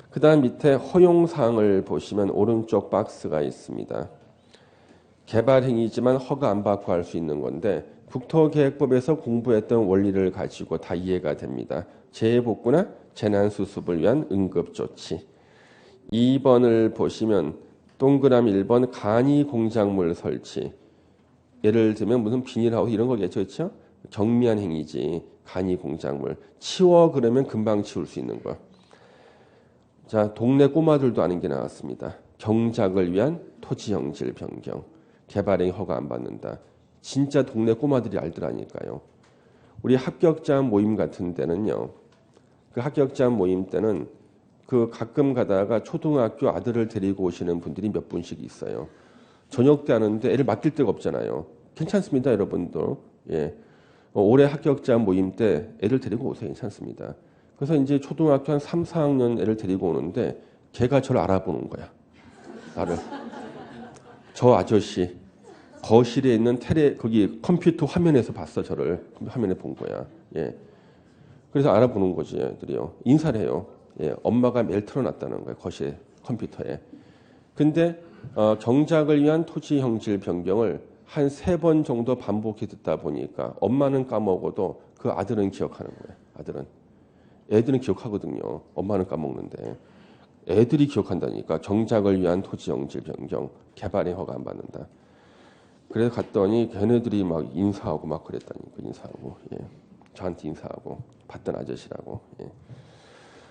그 다음 밑에 허용사항을 보시면 오른쪽 박스가 있습니다. 개발행위지만 허가 안 받고 할 수 있는 건데 국토계획법에서 공부했던 원리를 가지고 다 이해가 됩니다. 재해복구나 재난수습을 위한 응급조치. 2번을 보시면 동그라미 1번 간이 공작물 설치. 예를 들면 무슨 비닐하우스 이런 거겠죠, 그렇죠? 경미한 행위지. 간이 공작물 치워 그러면 금방 치울 수 있는 거. 자, 동네 꼬마들도 아는 게 나왔습니다. 경작을 위한 토지 형질 변경, 개발행위 허가 안 받는다. 진짜 동네 꼬마들이 알더라니까요. 우리 합격자 모임 같은 데는요. 그 합격자 모임 때는 그 가끔 가다가 초등학교 아들을 데리고 오시는 분들이 몇 분씩 있어요. 저녁 때 하는데 애를 맡길 데가 없잖아요. 괜찮습니다, 여러분도. 예. 올해 합격자 모임 때 애를 데리고 오세요. 괜찮습니다. 그래서 이제 초등학교 한 3, 4학년 애를 데리고 오는데 걔가 저를 알아보는 거야. 나를. 저 아저씨 거실에 있는 거기 컴퓨터 화면에서 봤어. 저를 화면에 본 거야. 예. 그래서 알아보는 거지 애들이요. 인사를 해요. 예. 엄마가 매일 틀어놨다는 거예요. 거실 컴퓨터에. 근데 경작을 위한 토지 형질 변경을 한 3번 정도 반복해 듣다 보니까 엄마는 까먹어도 그 아들은 기억하는 거예요. 아들은. 애들은 기억하거든요. 엄마는 까먹는데. 애들이 기억한다니까. 경작을 위한 토지 형질 변경, 개발에 허가 안 받는다. 그래서 갔더니 걔네들이 막 인사하고 막 그랬다니까. 인사하고. 예. 저한테 인사하고. 봤던 아저씨라고. 예.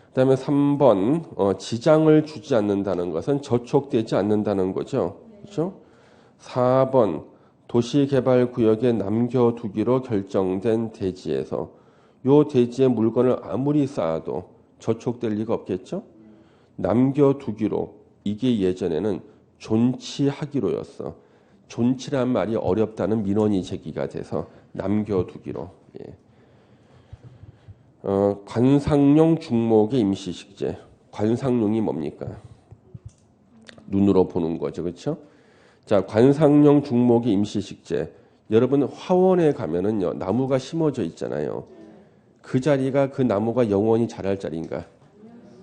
그다음에 3번 지장을 주지 않는다는 것은 저촉되지 않는다는 거죠. 그렇죠? 4번 도시개발구역에 남겨두기로 결정된 대지에서 요 대지에 물건을 아무리 쌓아도 저촉될 리가 없겠죠? 남겨두기로 이게 예전에는 존치하기로였어. 존치란 말이 어렵다는 민원이 제기가 돼서 남겨두기로. 예. 관상용 중목의 임시식재. 관상용이 뭡니까? 눈으로 보는 거죠. 그렇죠? 자, 관상용 중목의 임시식재. 여러분 화원에 가면은요. 나무가 심어져 있잖아요. 그 자리가 그 나무가 영원히 자랄 자리인가?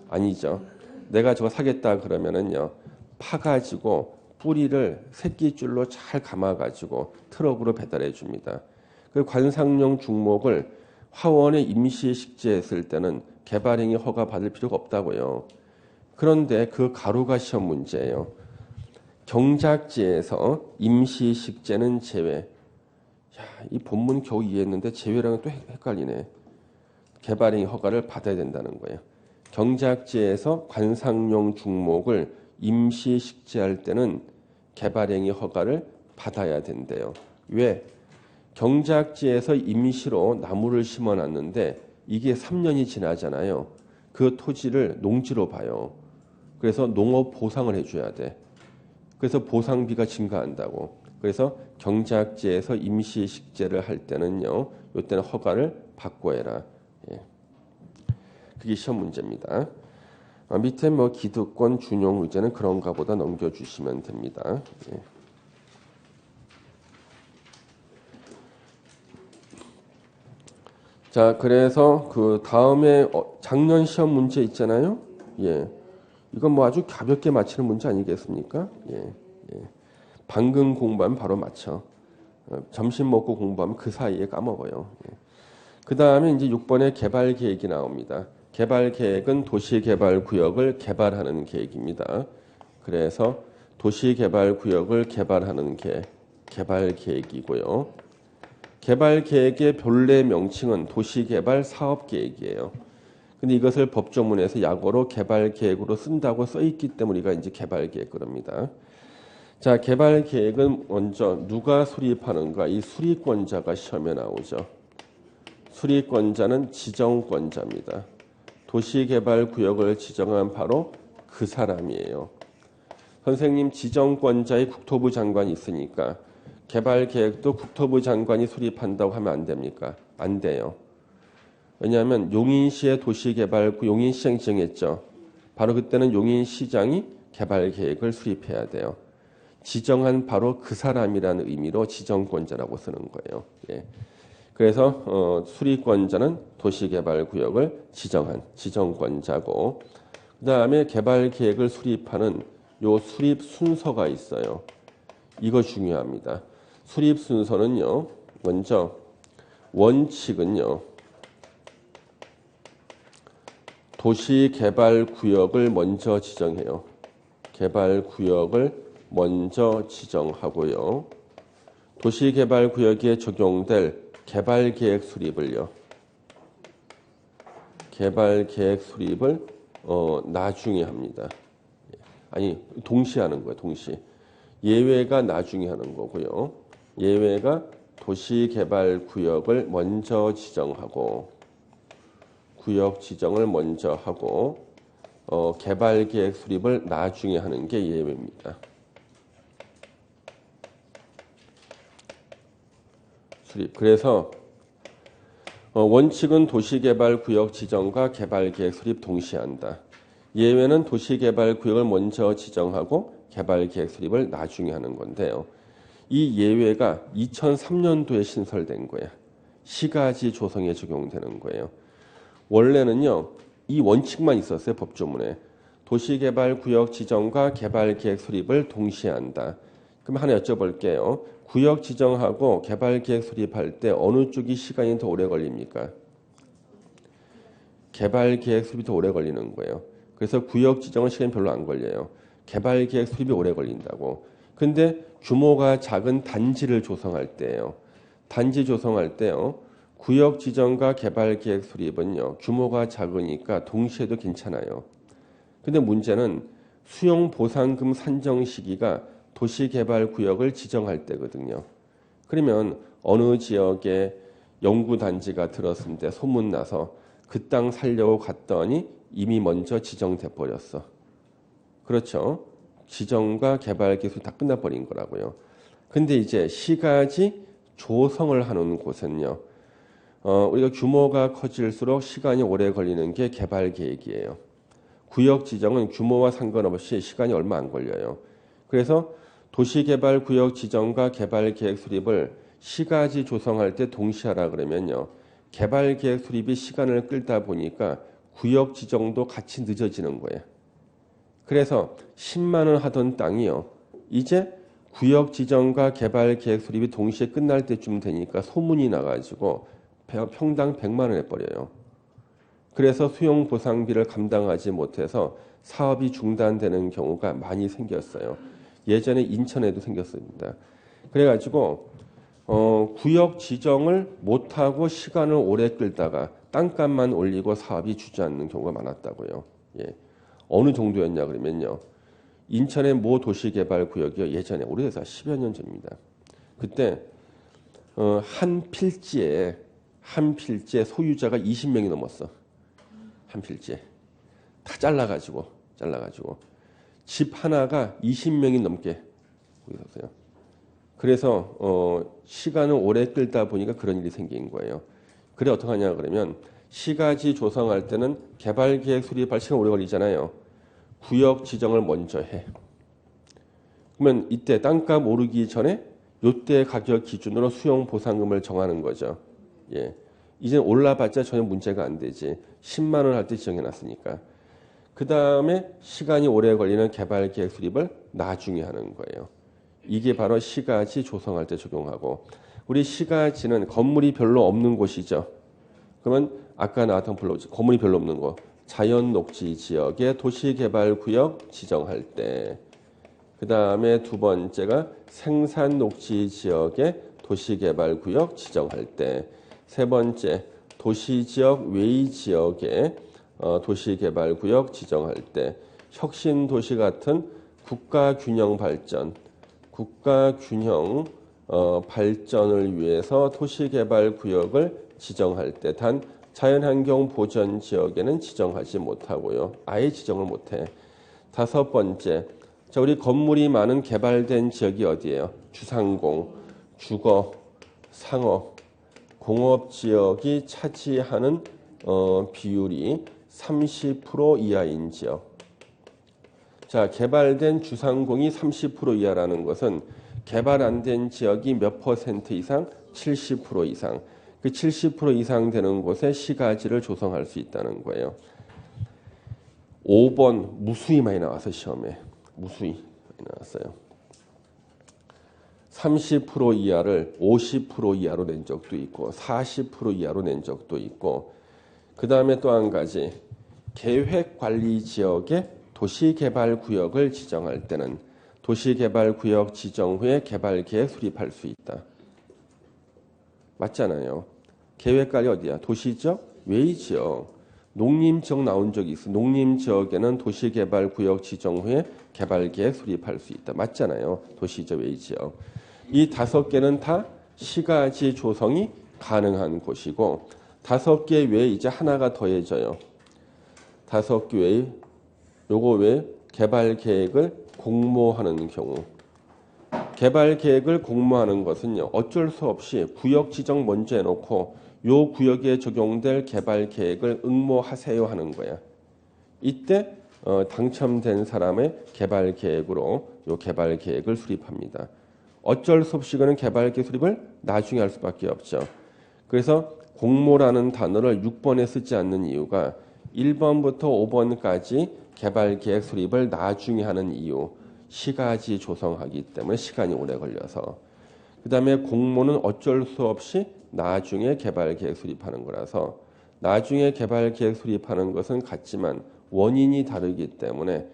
아니죠. 내가 저거 사겠다 그러면은요. 파가지고 뿌리를 새끼줄로 잘 감아가지고 트럭으로 배달해 줍니다. 그 관상용 중목을 화원에 임시식재했을 때는 개발행위 허가 받을 필요가 없다고요. 그런데 그 가루가 시험 문제예요. 경작지에서 임시식재는 제외. 야, 이 본문 겨우 이해했는데 제외랑은 또 헷갈리네. 개발행위 허가를 받아야 된다는 거예요. 경작지에서 관상용 중목을 임시식재할 때는 개발행위 허가를 받아야 된대요. 왜? 경작지에서 임시로 나무를 심어놨는데 이게 3년이 지나잖아요. 그 토지를 농지로 봐요. 그래서 농업 보상을 해줘야 돼. 그래서 보상비가 증가한다고. 그래서 경작지에서 임시식재를 할 때는요. 이때는 허가를 받고 해라. 예. 그게 시험 문제입니다. 밑에 뭐 기득권, 준용, 의제는 그런가 보다 넘겨주시면 됩니다. 예. 자, 그래서 그 다음에 작년 시험 문제 있잖아요. 예. 이건 뭐 아주 가볍게 맞히는 문제 아니겠습니까? 예. 예. 방금 공부하면 바로 맞춰. 점심 먹고 공부하면 그 사이에 까먹어요. 예. 그 다음에 이제 6번에 개발 계획이 나옵니다. 개발 계획은 도시개발구역을 개발하는 계획입니다. 그래서 도시개발구역을 개발하는 개발 계획이고요. 개발 계획의 본래 명칭은 도시개발 사업계획이에요. 근데 이것을 법조문에서 약어로 개발 계획으로 쓴다고 써 있기 때문에 우리가 이제 개발 계획 그럽니다. 자, 개발 계획은 먼저 누가 수립하는가? 이 수립권자가 시험에 나오죠. 수립권자는 지정권자입니다. 도시개발구역을 지정한 바로 그 사람이에요. 선생님, 지정권자의 국토부 장관이 있으니까 개발계획도 국토부 장관이 수립한다고 하면 안 됩니까? 안 돼요. 왜냐하면 용인시의 도시개발구 용인시장이 지정했죠. 바로 그때는 용인시장이 개발계획을 수립해야 돼요. 지정한 바로 그 사람이라는 의미로 지정권자라고 쓰는 거예요. 예. 그래서 수립권자는 도시개발구역을 지정한 지정권자고, 그 다음에 개발계획을 수립하는 요 수립 순서가 있어요. 이거 중요합니다. 수립 순서는요. 먼저 원칙은요. 도시개발구역을 먼저 지정해요. 개발구역을 먼저 지정하고요. 도시개발구역에 적용될 개발계획 수립을요. 개발계획 수립을 나중에 합니다. 아니 동시에 하는 거예요. 동시에. 예외가 나중에 하는 거고요. 예외가 도시개발구역을 먼저 지정하고 구역 지정을 먼저 하고 개발계획 수립을 나중에 하는 게 예외입니다. 수립. 그래서 원칙은 도시개발구역 지정과 개발계획 수립 동시에 한다. 예외는 도시개발구역을 먼저 지정하고 개발계획 수립을 나중에 하는 건데요. 이 예외가 2003년도에 신설된 거예요. 시가지 조성에 적용되는 거예요. 원래는요. 이 원칙만 있었어요. 법조문에. 도시개발구역 지정과 개발계획 수립을 동시에 한다. 그럼 하나 여쭤볼게요. 구역 지정하고 개발계획 수립할 때 어느 쪽이 시간이 더 오래 걸립니까? 개발계획 수립이 더 오래 걸리는 거예요. 그래서 구역 지정은 시간이 별로 안 걸려요. 개발계획 수립이 오래 걸린다고. 근데 규모가 작은 단지를 조성할 때요. 단지 조성할 때요. 구역 지정과 개발계획 수립은요. 규모가 작으니까 동시에도 괜찮아요. 근데 문제는 수용보상금 산정 시기가 도시개발구역을 지정할 때거든요. 그러면 어느 지역에 연구단지가 들었을 때 소문나서 그 땅 살려고 갔더니 이미 먼저 지정돼 버렸어. 그렇죠. 지정과 개발 기술 다 끝나버린 거라고요. 근데 이제 시가지 조성을 하는 곳은요. 우리가 규모가 커질수록 시간이 오래 걸리는 게 개발 계획이에요. 구역 지정은 규모와 상관없이 시간이 얼마 안 걸려요. 그래서 도시개발구역 지정과 개발계획 수립을 시가지 조성할 때 동시에 하라 그러면요. 개발계획 수립이 시간을 끌다 보니까 구역 지정도 같이 늦어지는 거예요. 그래서 10만 원 하던 땅이요. 이제 구역 지정과 개발계획 수립이 동시에 끝날 때쯤 되니까 소문이 나가지고 평당 100만 원 해버려요. 그래서 수용보상비를 감당하지 못해서 사업이 중단되는 경우가 많이 생겼어요. 예전에 인천에도 생겼습니다. 그래가지고 구역 지정을 못하고 시간을 오래 끌다가 땅값만 올리고 사업이 주저앉는 경우가 많았다고요. 예. 어느 정도였냐 그러면요. 인천의 모 도시개발구역이요. 예전에 오래돼서 10여 년 전입니다. 그때 한 필지에 소유자가 20명이 넘었어. 한 필지에. 다 잘라가지고 집 하나가 20명이 넘게 있었어요. 그래서 시간을 오래 끌다 보니까 그런 일이 생긴 거예요. 그래 어떻게 하냐 그러면 시가지 조성할 때는 개발계획 수립할 시간 오래 걸리잖아요. 구역 지정을 먼저 해. 그러면 이때 땅값 오르기 전에 요때 가격 기준으로 수용 보상금을 정하는 거죠. 예. 이제 올라봤자 전혀 문제가 안 되지. 10만 원 할 때 지정해놨으니까. 그 다음에 시간이 오래 걸리는 개발계획 수립을 나중에 하는 거예요. 이게 바로 시가지 조성할 때 적용하고 우리 시가지는 건물이 별로 없는 곳이죠. 그러면 아까 나왔던 건물이 별로 없는 곳 자연녹지 지역의 도시개발구역 지정할 때 그 다음에 두 번째가 생산녹지 지역의 도시개발구역 지정할 때 세 번째 도시지역 외의 지역의 도시개발구역 지정할 때 혁신도시 같은 국가균형 발전을 위해서 도시개발구역을 지정할 때 단 자연환경 보전 지역에는 지정하지 못하고요. 아예 지정을 못해. 다섯 번째, 자 우리 건물이 많은 개발된 지역이 어디예요? 주상공, 주거, 상업, 공업지역이 차지하는 비율이 30% 이하인 지역. 자, 개발된 주상공이 30% 이하라는 것은 개발 안 된 지역이 몇 퍼센트 이상? 70% 이상. 그 70% 이상 되는 곳에 시가지를 조성할 수 있다는 거예요. 5번 무수히 많이 나와서 시험에. 무수히 많이 나왔어요. 30% 이하를 50% 이하로 낸 적도 있고 40% 이하로 낸 적도 있고 그 다음에 또 한 가지 계획관리지역에 도시개발구역을 지정할 때는 도시개발구역 지정 후에 개발계획 수립할 수 있다. 맞잖아요. 계획관리 어디야? 도시지역, 외지역, 농림지역 나온 적이 있어. 농림지역에는 도시개발구역 지정 후에 개발계획 수립할 수 있다. 맞잖아요. 도시지역, 외지역. 이 5개는 다 시가지 조성이 가능한 곳이고 5개 외에 이제 하나가 더해져요. 5개 외에 요거 외에 개발계획을 공모하는 경우. 개발계획을 공모하는 것은요. 어쩔 수 없이 구역 지정 먼저 해놓고 요 구역에 적용될 개발계획을 응모하세요 하는 거야. 이때 당첨된 사람의 개발계획으로 요 개발계획을 수립합니다. 어쩔 수 없이 그는 개발계획 수립을 나중에 할 수밖에 없죠. 그래서 공모라는 단어를 6번에 쓰지 않는 이유가 1번부터 5번까지 개발계획 수립을 나중에 하는 이유. 시가지 조성하기 때문에 시간이 오래 걸려서. 그 다음에 공모는 어쩔 수 없이 나중에 개발계획 수립하는 거라서 나중에 개발계획 수립하는 것은 같지만 원인이 다르기 때문에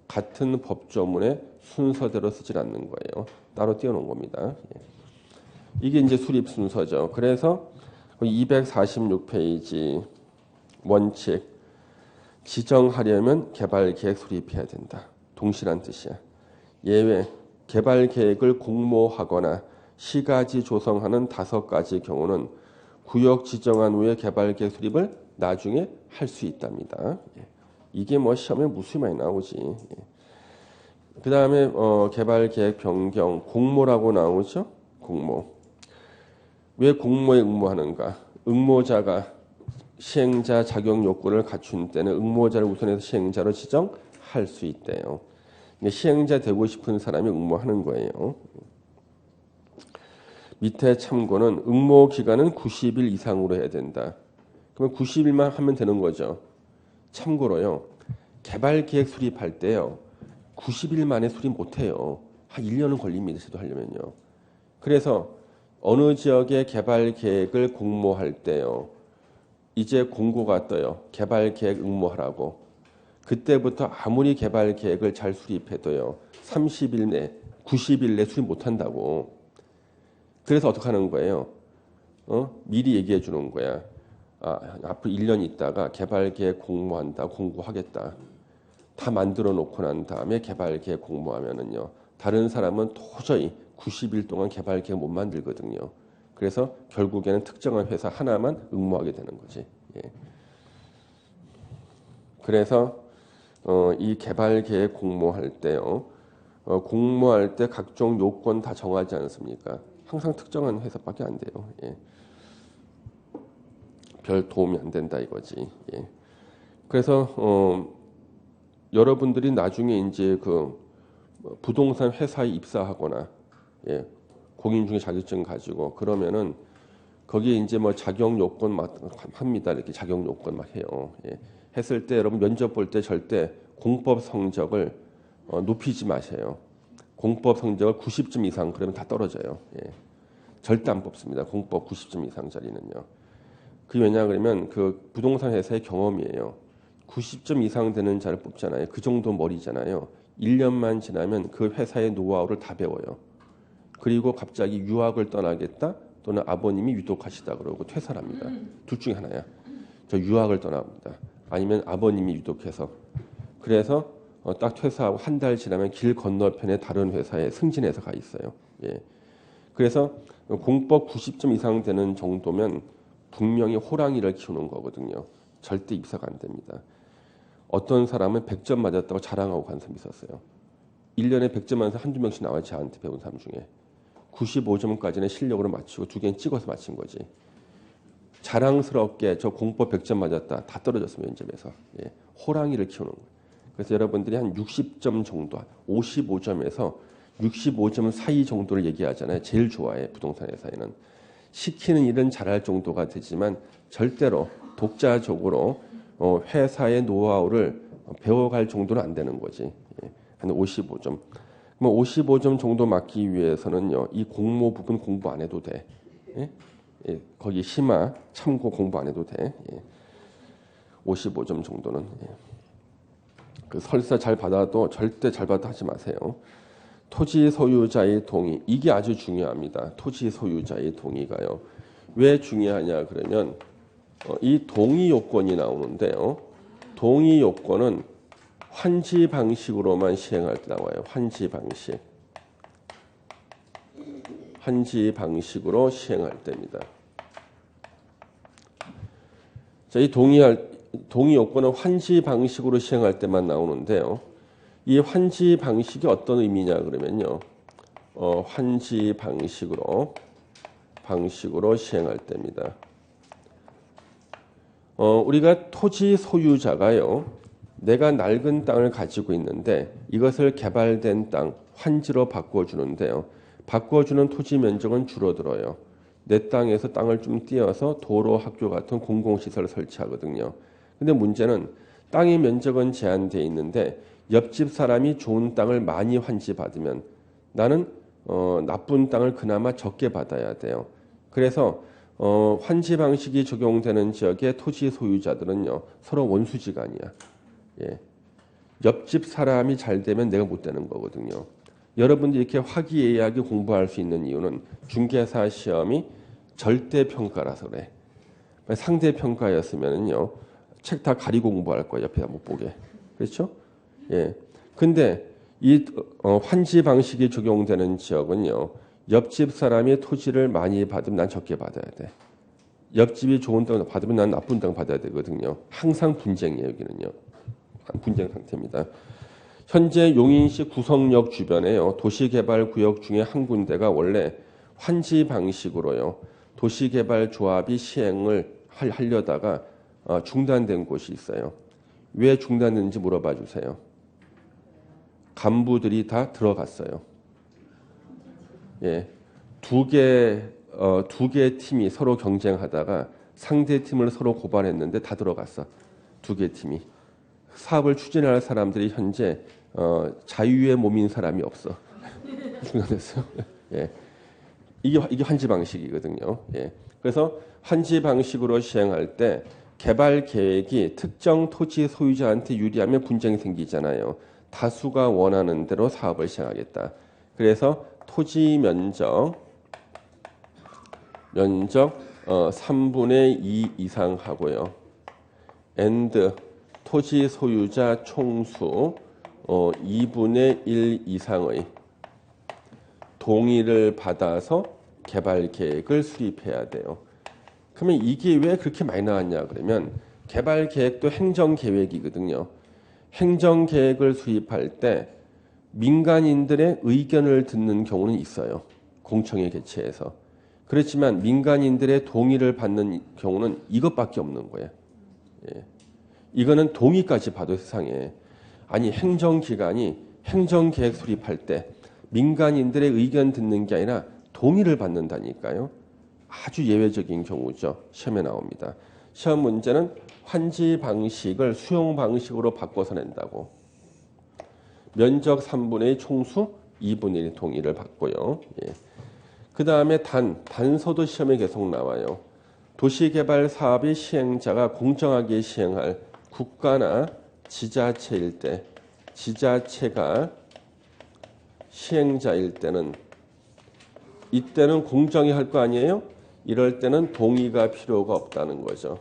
같은 법조문의 순서대로 쓰질 않는 거예요. 따로 띄워놓은 겁니다. 이게 이제 수립 순서죠. 그래서 246페이지 원칙 지정하려면 개발계획 수립해야 된다. 동시란 뜻이야. 예외 개발계획을 공모하거나 시가지 조성하는 5가지 경우는 구역 지정한 후에 개발계획 수립을 나중에 할 수 있답니다. 이게 뭐 시험에 무수히 많이 나오지. 그 다음에 개발계획 변경 공모라고 나오죠. 공모. 왜 공모에 응모하는가? 응모자가 시행자 자격 요건을 갖춘 때는 응모자를 우선해서 시행자로 지정할 수 있대요. 시행자 되고 싶은 사람이 응모하는 거예요. 밑에 참고는 응모 기간은 90일 이상으로 해야 된다. 그러면 90일만 하면 되는 거죠. 참고로요. 개발계획 수립할 때요. 90일 만에 수립 못해요. 한 1년은 걸립니다. 제도 하려면요. 그래서 어느 지역의 개발계획을 공모할 때요. 이제 공고가 떠요. 개발계획 응모하라고. 그때부터 아무리 개발계획을 잘 수립해도요. 30일 내, 90일 내 수립 못한다고. 그래서 어떻게 하는 거예요? 미리 얘기해 주는 거야. 앞으로 1년 있다가 개발계획 공모한다. 공고하겠다. 다 만들어 놓고 난 다음에 개발계획 공모하면은요. 다른 사람은 도저히 90일 동안 개발계획 못 만들거든요. 그래서 결국에는 특정한 회사 하나만 응모하게 되는 거지. 예. 그래서 이 개발계획 공모할 때요. 공모할 때 각종 요건 다 정하지 않습니까? 항상 특정한 회사밖에 안 돼요. 예. 별 도움이 안 된다 이거지. 예. 그래서 여러분들이 나중에 이제 그 부동산 회사에 입사하거나 예. 공인중개 자격증 가지고 그러면은 거기에 이제 뭐 자격 요건 막 합니다. 이렇게 자격 요건 막 해요. 예. 했을 때 여러분 면접 볼 때 절대 공법 성적을 높이지 마세요. 공법 성적을 90점 이상 그러면 다 떨어져요. 예. 절대 안 뽑습니다. 공법 90점 이상짜리는요. 그게 왜냐 그러면 그 부동산 회사의 경험이에요. 90점 이상 되는 자를 뽑잖아요. 그 정도 머리잖아요. 1년만 지나면 그 회사의 노하우를 다 배워요. 그리고 갑자기 유학을 떠나겠다 또는 아버님이 유독하시다 그러고 퇴사를 합니다. 둘 중에 하나야. 저 유학을 떠납니다. 아니면 아버님이 유독해서. 그래서 딱 퇴사하고 한 달 지나면 길 건너편에 다른 회사에 승진해서 가 있어요. 예. 그래서 공법 90점 이상 되는 정도면 분명히 호랑이를 키우는 거거든요. 절대 입사가 안 됩니다. 어떤 사람은 100점 맞았다고 자랑하고 간 사람이 있었어요. 1년에 100점 맞아서 한두 명씩 나와요. 저한테 배운 사람 중에. 95점까지는 실력으로 맞추고 2개는 찍어서 맞힌 거지. 자랑스럽게 저 공법 100점 맞았다. 다 떨어졌어요. 면접에서. 예. 호랑이를 키우는 거예요. 그래서 여러분들이 한 60점 정도, 55점에서 65점 사이 정도를 얘기하잖아요. 제일 좋아해. 부동산 회사에는. 시키는 일은 잘할 정도가 되지만 절대로 독자적으로 회사의 노하우를 배워갈 정도는 안 되는 거지. 예. 한 55점. 그럼 55점 정도 맞기 위해서는요. 이 공모 부분 공부 안 해도 돼. 예? 예. 거기 심화 참고 공부 안 해도 돼. 예. 55점 정도는. 예. 그 설사 잘 받아도 절대 잘 받아 하지 마세요. 토지 소유자의 동의. 이게 아주 중요합니다. 토지 소유자의 동의가요. 왜 중요하냐 그러면 이 동의 요건이 나오는데요. 동의 요건은 환지 방식으로만 시행할 때 나와요. 환지 방식. 환지 방식으로 시행할 때입니다. 자, 이 동의 요건은 환지 방식으로 시행할 때만 나오는데요. 이 환지 방식이 어떤 의미냐 그러면요. 환지 방식으로 시행할 때입니다. 우리가 토지 소유자가요. 내가 낡은 땅을 가지고 있는데 이것을 개발된 땅, 환지로 바꿔주는데요. 바꿔주는 토지 면적은 줄어들어요. 내 땅에서 땅을 좀 띄어서 도로, 학교 같은 공공시설을 설치하거든요. 근데 문제는 땅의 면적은 제한되어 있는데 옆집 사람이 좋은 땅을 많이 환지받으면 나는 나쁜 땅을 그나마 적게 받아야 돼요. 그래서 환지 방식이 적용되는 지역의 토지 소유자들은요. 서로 원수지간이야. 예. 옆집 사람이 잘 되면 내가 못 되는 거거든요. 여러분들이 이렇게 화기애애하게 공부할 수 있는 이유는 중개사 시험이 절대평가라서 그래. 상대평가였으면요. 책 다 가리고 공부할 거야. 옆에다 못 보게. 그렇죠? 예. 근데 이 환지 방식이 적용되는 지역은요. 옆집 사람이 토지를 많이 받으면 난 적게 받아야 돼. 옆집이 좋은 땅을 받으면 난 나쁜 땅 받아야 되거든요. 항상 분쟁이에요. 여기는요. 분쟁 상태입니다. 현재 용인시 구성역 주변에요. 도시개발구역 중에 한 군데가 원래 환지 방식으로요. 도시개발조합이 시행을 하려다가 중단된 곳이 있어요. 왜 중단됐는지 물어봐 주세요. 간부들이 다 들어갔어요. 예, 두 개 팀이 서로 경쟁하다가 상대 팀을 서로 고발했는데 다 들어갔어. 두 개 팀이. 사업을 추진할 사람들이 현재 자유의 몸인 사람이 없어. 중단됐어요. 예, 이게 환지 방식이거든요. 예, 그래서 환지 방식으로 시행할 때 개발 계획이 특정 토지 소유자한테 유리하면 분쟁이 생기잖아요. 다수가 원하는 대로 사업을 시행하겠다. 그래서 토지 면적 3분의 2 이상 하고요. and 토지 소유자 총수 2분의 1 이상의 동의를 받아서 개발 계획을 수립해야 돼요. 그러면 이게 왜 그렇게 많이 나왔냐 그러면 개발 계획도 행정 계획이거든요. 행정 계획을 수립할 때 민간인들의 의견을 듣는 경우는 있어요. 공청회 개최해서. 그렇지만 민간인들의 동의를 받는 경우는 이것밖에 없는 거예요. 예. 이거는 동의까지 봐도 세상에. 아니 행정기관이 행정계획 수립할 때 민간인들의 의견 듣는 게 아니라 동의를 받는다니까요. 아주 예외적인 경우죠. 시험에 나옵니다. 시험 문제는 환지 방식을 수용 방식으로 바꿔서 낸다고. 면적 3분의 2 총수 2분의 1 동의를 받고요. 예. 그 다음에 단서도 시험에 계속 나와요. 도시개발 사업의 시행자가 공정하게 시행할 국가나 지자체일 때, 지자체가 시행자일 때는 이때는 공정히 할 거 아니에요? 이럴 때는 동의가 필요가 없다는 거죠.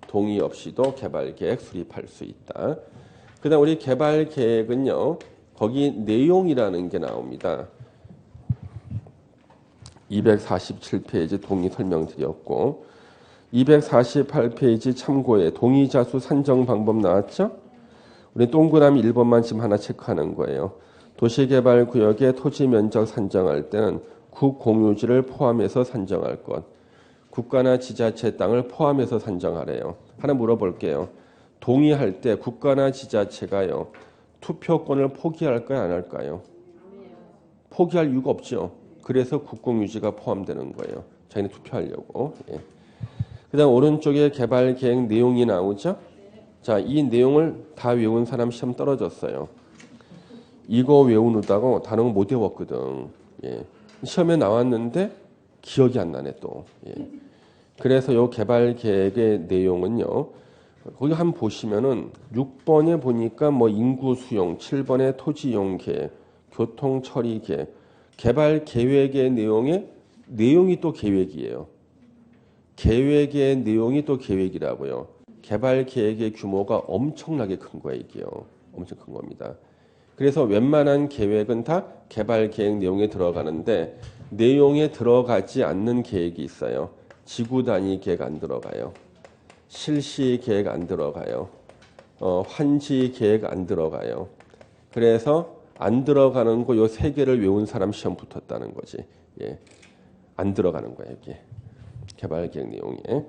동의 없이도 개발계획 수립할 수 있다. 그 다음 우리 개발계획은요. 거기 내용이라는 게 나옵니다. 247페이지 동의 설명드렸고 248페이지 참고에 동의자 수 산정 방법 나왔죠? 우리 동그라미 1번만 지금 하나 체크하는 거예요. 도시개발구역의 토지 면적 산정할 때는 국공유지를 포함해서 산정할 것. 국가나 지자체 땅을 포함해서 산정하래요. 하나 물어볼게요. 동의할 때 국가나 지자체가요. 투표권을 포기할까요? 안 할까요? 포기할 이유가 없죠. 그래서 국공유지가 포함되는 거예요. 자기네 투표하려고. 예. 그 다음 오른쪽에 개발계획 내용이 나오죠. 자, 이 내용을 다 외운 사람 시험 떨어졌어요. 이거 외우느라고 다른 거 못 외웠거든. 예. 시험에 나왔는데 기억이 안 나네 또. 예. 그래서 요 개발계획의 내용은요. 거기 한번 보시면은 6번에 보니까 뭐 인구 수용, 7번에 토지 이용 계획, 교통 처리 계획, 개발 계획의 내용이 또 계획이에요. 계획의 내용이 또 계획이라고요. 개발 계획의 규모가 엄청나게 큰 거예요, 이게요. 엄청 큰 겁니다. 그래서 웬만한 계획은 다 개발 계획 내용에 들어가는데 내용에 들어가지 않는 계획이 있어요. 지구 단위 계획 안 들어가요. 실시 계획 안 들어가요. 환지 계획 안 들어가요. 그래서 안 들어가는 거 요 세 개를 외운 사람 시험 붙었다는 거지. 예. 안 들어가는 거예요, 이게. 개발 계획 내용에.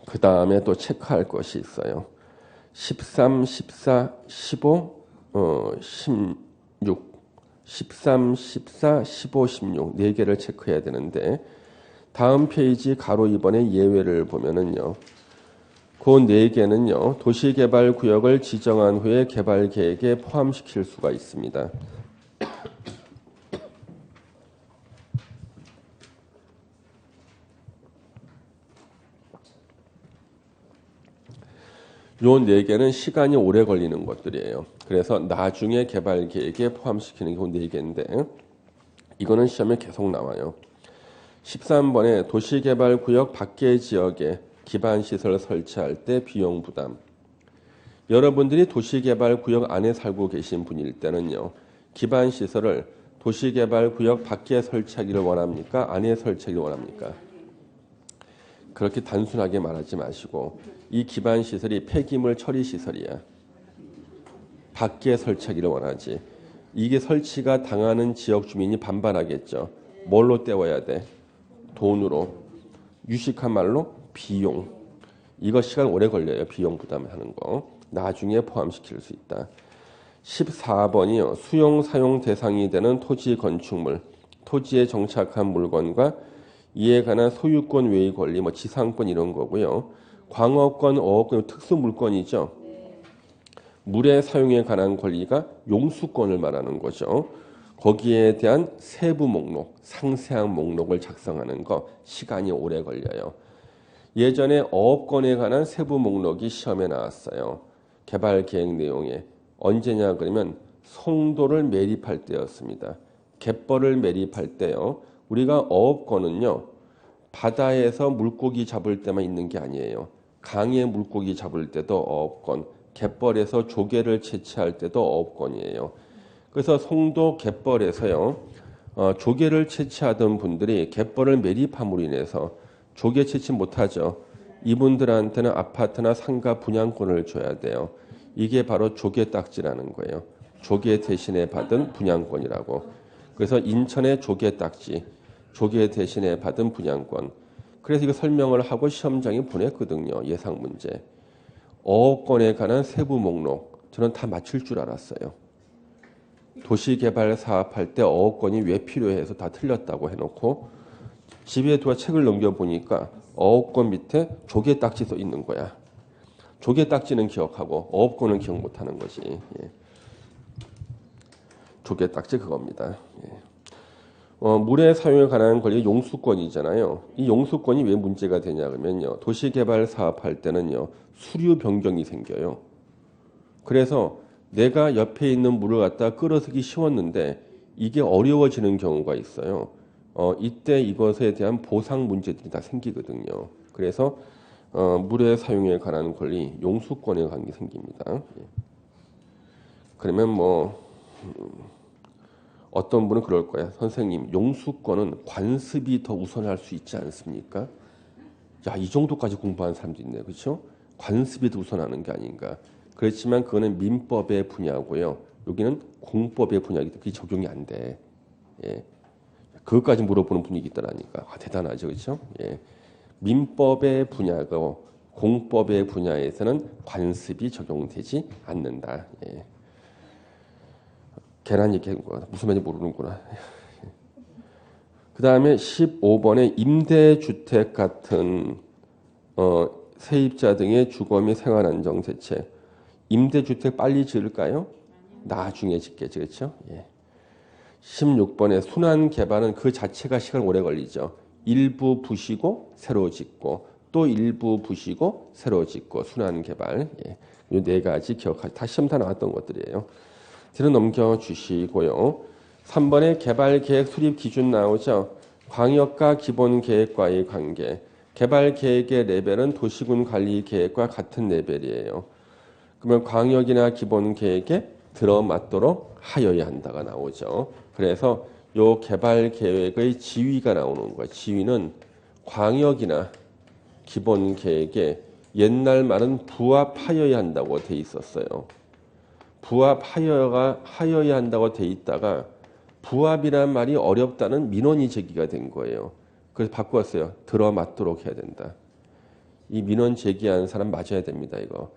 그 다음에 또 체크할 것이 있어요. 13, 14, 15, 16. 13, 14, 15, 16. 네 개를 체크해야 되는데 다음 페이지 가로 2번의 예외를 보면은요. 그 네 개는요. 도시개발구역을 지정한 후에 개발 계획에 포함시킬 수가 있습니다. 요 네 개는 시간이 오래 걸리는 것들이에요. 그래서 나중에 개발 계획에 포함시키는 게 그 네 개인데 이거는 시험에 계속 나와요. 13번에 도시개발구역 밖의 지역에 기반시설 설치할 때 비용 부담. 여러분들이 도시개발구역 안에 살고 계신 분일 때는요. 기반시설을 도시개발구역 밖에 설치하기를 원합니까? 안에 설치하기를 원합니까? 그렇게 단순하게 말하지 마시고 이 기반시설이 폐기물 처리시설이야. 밖에 설치하기를 원하지. 이게 설치가 당하는 지역 주민이 반발하겠죠. 뭘로 때워야 돼? 돈으로. 유식한 말로 비용. 이거 시간 오래 걸려요. 비용 부담하는 거. 나중에 포함시킬 수 있다. 14번이요. 수용 사용 대상이 되는 토지 건축물. 토지에 정착한 물건과 이에 관한 소유권 외의 권리, 뭐 지상권 이런 거고요. 광어권, 어업권, 특수 물건이죠. 물의 사용에 관한 권리가 용수권을 말하는 거죠. 거기에 대한 세부 목록, 상세한 목록을 작성하는 거 시간이 오래 걸려요. 예전에 어업권에 관한 세부 목록이 시험에 나왔어요. 개발 계획 내용에. 언제냐 그러면 송도를 매립할 때였습니다. 갯벌을 매립할 때요. 우리가 어업권은요. 바다에서 물고기 잡을 때만 있는 게 아니에요. 강에 물고기 잡을 때도 어업권, 갯벌에서 조개를 채취할 때도 어업권이에요. 그래서 송도 갯벌에서요. 조개를 채취하던 분들이 갯벌을 매립함으로 인해서 조개 채취 못하죠. 이분들한테는 아파트나 상가 분양권을 줘야 돼요. 이게 바로 조개 딱지라는 거예요. 조개 대신에 받은 분양권이라고. 그래서 인천의 조개 딱지, 조개 대신에 받은 분양권. 그래서 이거 설명을 하고 시험장에 보냈거든요. 예상 문제. 어업권에 관한 세부 목록. 저는 다 맞출 줄 알았어요. 도시개발 사업할 때 어업권이 왜 필요해서 다 틀렸다고 해놓고 집에 두어 책을 넘겨보니까 어업권 밑에 조개 딱지 써 있는 거야. 조개 딱지는 기억하고 어업권은 기억 못하는 거지. 예. 조개 딱지 그겁니다. 예. 물의 사용에 관한 권리 용수권이잖아요. 이 용수권이 왜 문제가 되냐 그러면요. 도시개발 사업할 때는요. 수류 변경이 생겨요. 그래서 내가 옆에 있는 물을 갖다 끌어서기 쉬웠는데 이게 어려워지는 경우가 있어요. 이때 이것에 대한 보상 문제들이 다 생기거든요. 그래서 물의 사용에 관한 권리, 용수권에 관한 게 생깁니다. 예. 그러면 뭐 어떤 분은 그럴 거야. 선생님, 용수권은 관습이 더 우선할 수 있지 않습니까? 야, 이 정도까지 공부한 사람도 있네. 그렇죠? 관습이 더 우선하는 게 아닌가. 그렇지만 그거는 민법의 분야고요. 여기는 공법의 분야이기 때문에 그게 적용이 안 돼. 예. 그것까지 물어보는 분위기 있더라니까. 아, 대단하죠. 그렇죠? 예. 민법의 분야고 공법의 분야에서는 관습이 적용되지 않는다. 예. 계란 얘기한 거 무슨 말인지 모르는구나. 그 다음에 15번에 임대주택 같은 세입자 등의 주거 및 생활안정대책. 임대주택 빨리 지을까요? 나중에 짓겠죠. 그렇죠? 예. 16번에 순환개발은 그 자체가 시간 오래 걸리죠. 일부 부시고 새로 짓고 또 일부 부시고 새로 짓고 순환개발. 예. 이 네 가지 기억하시. 다 시험 다 나왔던 것들이에요. 뒤로 넘겨주시고요. 3번에 개발계획 수립 기준 나오죠. 광역과 기본계획과의 관계. 개발계획의 레벨은 도시군 관리계획과 같은 레벨이에요. 그러면 광역이나 기본계획에 들어맞도록 하여야 한다가 나오죠. 그래서 요 개발계획의 지위가 나오는 거예요. 지위는 광역이나 기본계획에 옛날 말은 부합하여야 한다고 돼 있었어요. 부합하여야 한다고 돼 있다가 부합이란 말이 어렵다는 민원이 제기가 된 거예요. 그래서 바꾸었어요. 들어맞도록 해야 된다. 이 민원 제기한 사람 맞아야 됩니다. 이거.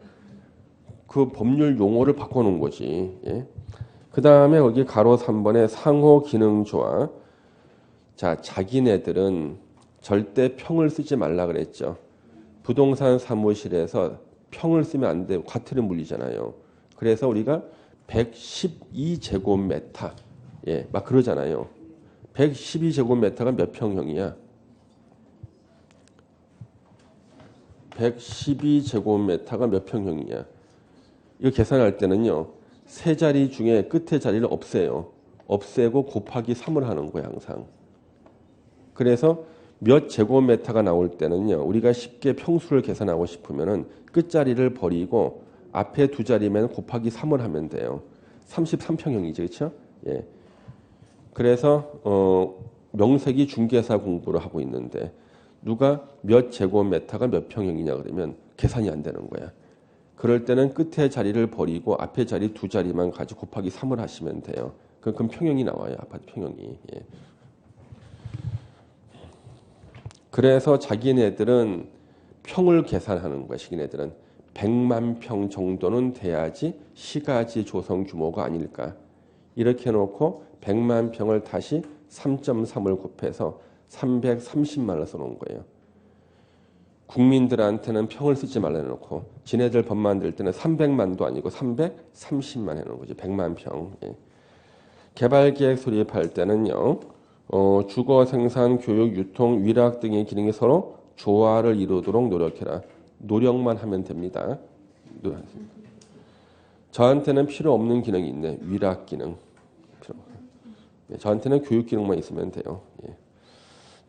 그 법률 용어를 바꿔놓은 거지. 예? 그 다음에 여기 가로 3번에 상호 기능 조화. 자, 자기네들은 절대 평을 쓰지 말라 그랬죠. 부동산 사무실에서 평을 쓰면 안 돼요. 과태료 물리잖아요. 그래서 우리가 112제곱미터. 예, 막 그러잖아요. 112제곱미터가 몇 평형이야? 112제곱미터가 몇 평형이냐? 이거 계산할 때는요. 세 자리 중에 끝에 자리를 없애요. 없애고 곱하기 3을 하는 거예요. 항상. 그래서 몇 제곱미터가 나올 때는요. 우리가 쉽게 평수를 계산하고 싶으면은 끝자리를 버리고 앞에 두 자리면 곱하기 3을 하면 돼요. 33평형이죠. 그렇죠? 예. 그래서 명색이 중개사 공부를 하고 있는데 누가 몇 제곱미터가 몇 평형이냐 그러면 계산이 안 되는 거야. 그럴 때는 끝에 자리를 버리고 앞에 자리 두 자리만 가지고 곱하기 3을 하시면 돼요. 그럼 평형이 나와요. 아파트 평형이. 예. 그래서 자기네들은 평을 계산하는 거야. 자기네들은 100만 평 정도는 돼야지 시가지 조성 규모가 아닐까. 이렇게 해놓고 100만 평을 다시 3.3을 곱해서 330만 원을 써놓은 거예요. 국민들한테는 평을 쓰지 말라 해놓고 지네들 법 만들 때는 300만도 아니고 330만 해놓은 거죠. 100만 평. 예. 개발계획 수립할 때는요. 주거, 생산, 교육, 유통, 위락 등의 기능이 서로 조화를 이루도록 노력해라. 노력만 하면 됩니다. 저한테는 필요 없는 기능이 있네. 위락 기능. 저한테는 교육 기능만 있으면 돼요. 예.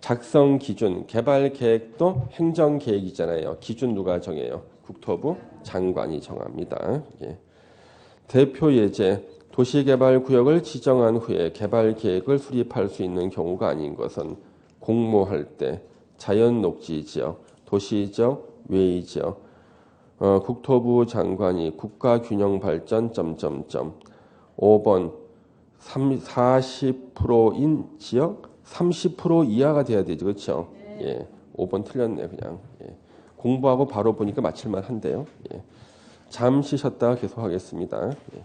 작성 기준, 개발 계획도 행정 계획이잖아요. 기준 누가 정해요? 국토부 장관이 정합니다. 예. 대표 예제, 도시개발구역을 지정한 후에 개발 계획을 수립할 수 있는 경우가 아닌 것은 공모할 때 자연녹지지역, 도시지역, 외지역, 국토부 장관이 국가균형발전 5번 40%인 지역 30% 이하가 돼야 되죠. 그렇죠? 예. 5번 틀렸네 그냥. 예. 공부하고 바로 보니까 맞힐만 한데요. 예. 잠시 쉬었다가 계속하겠습니다. 예.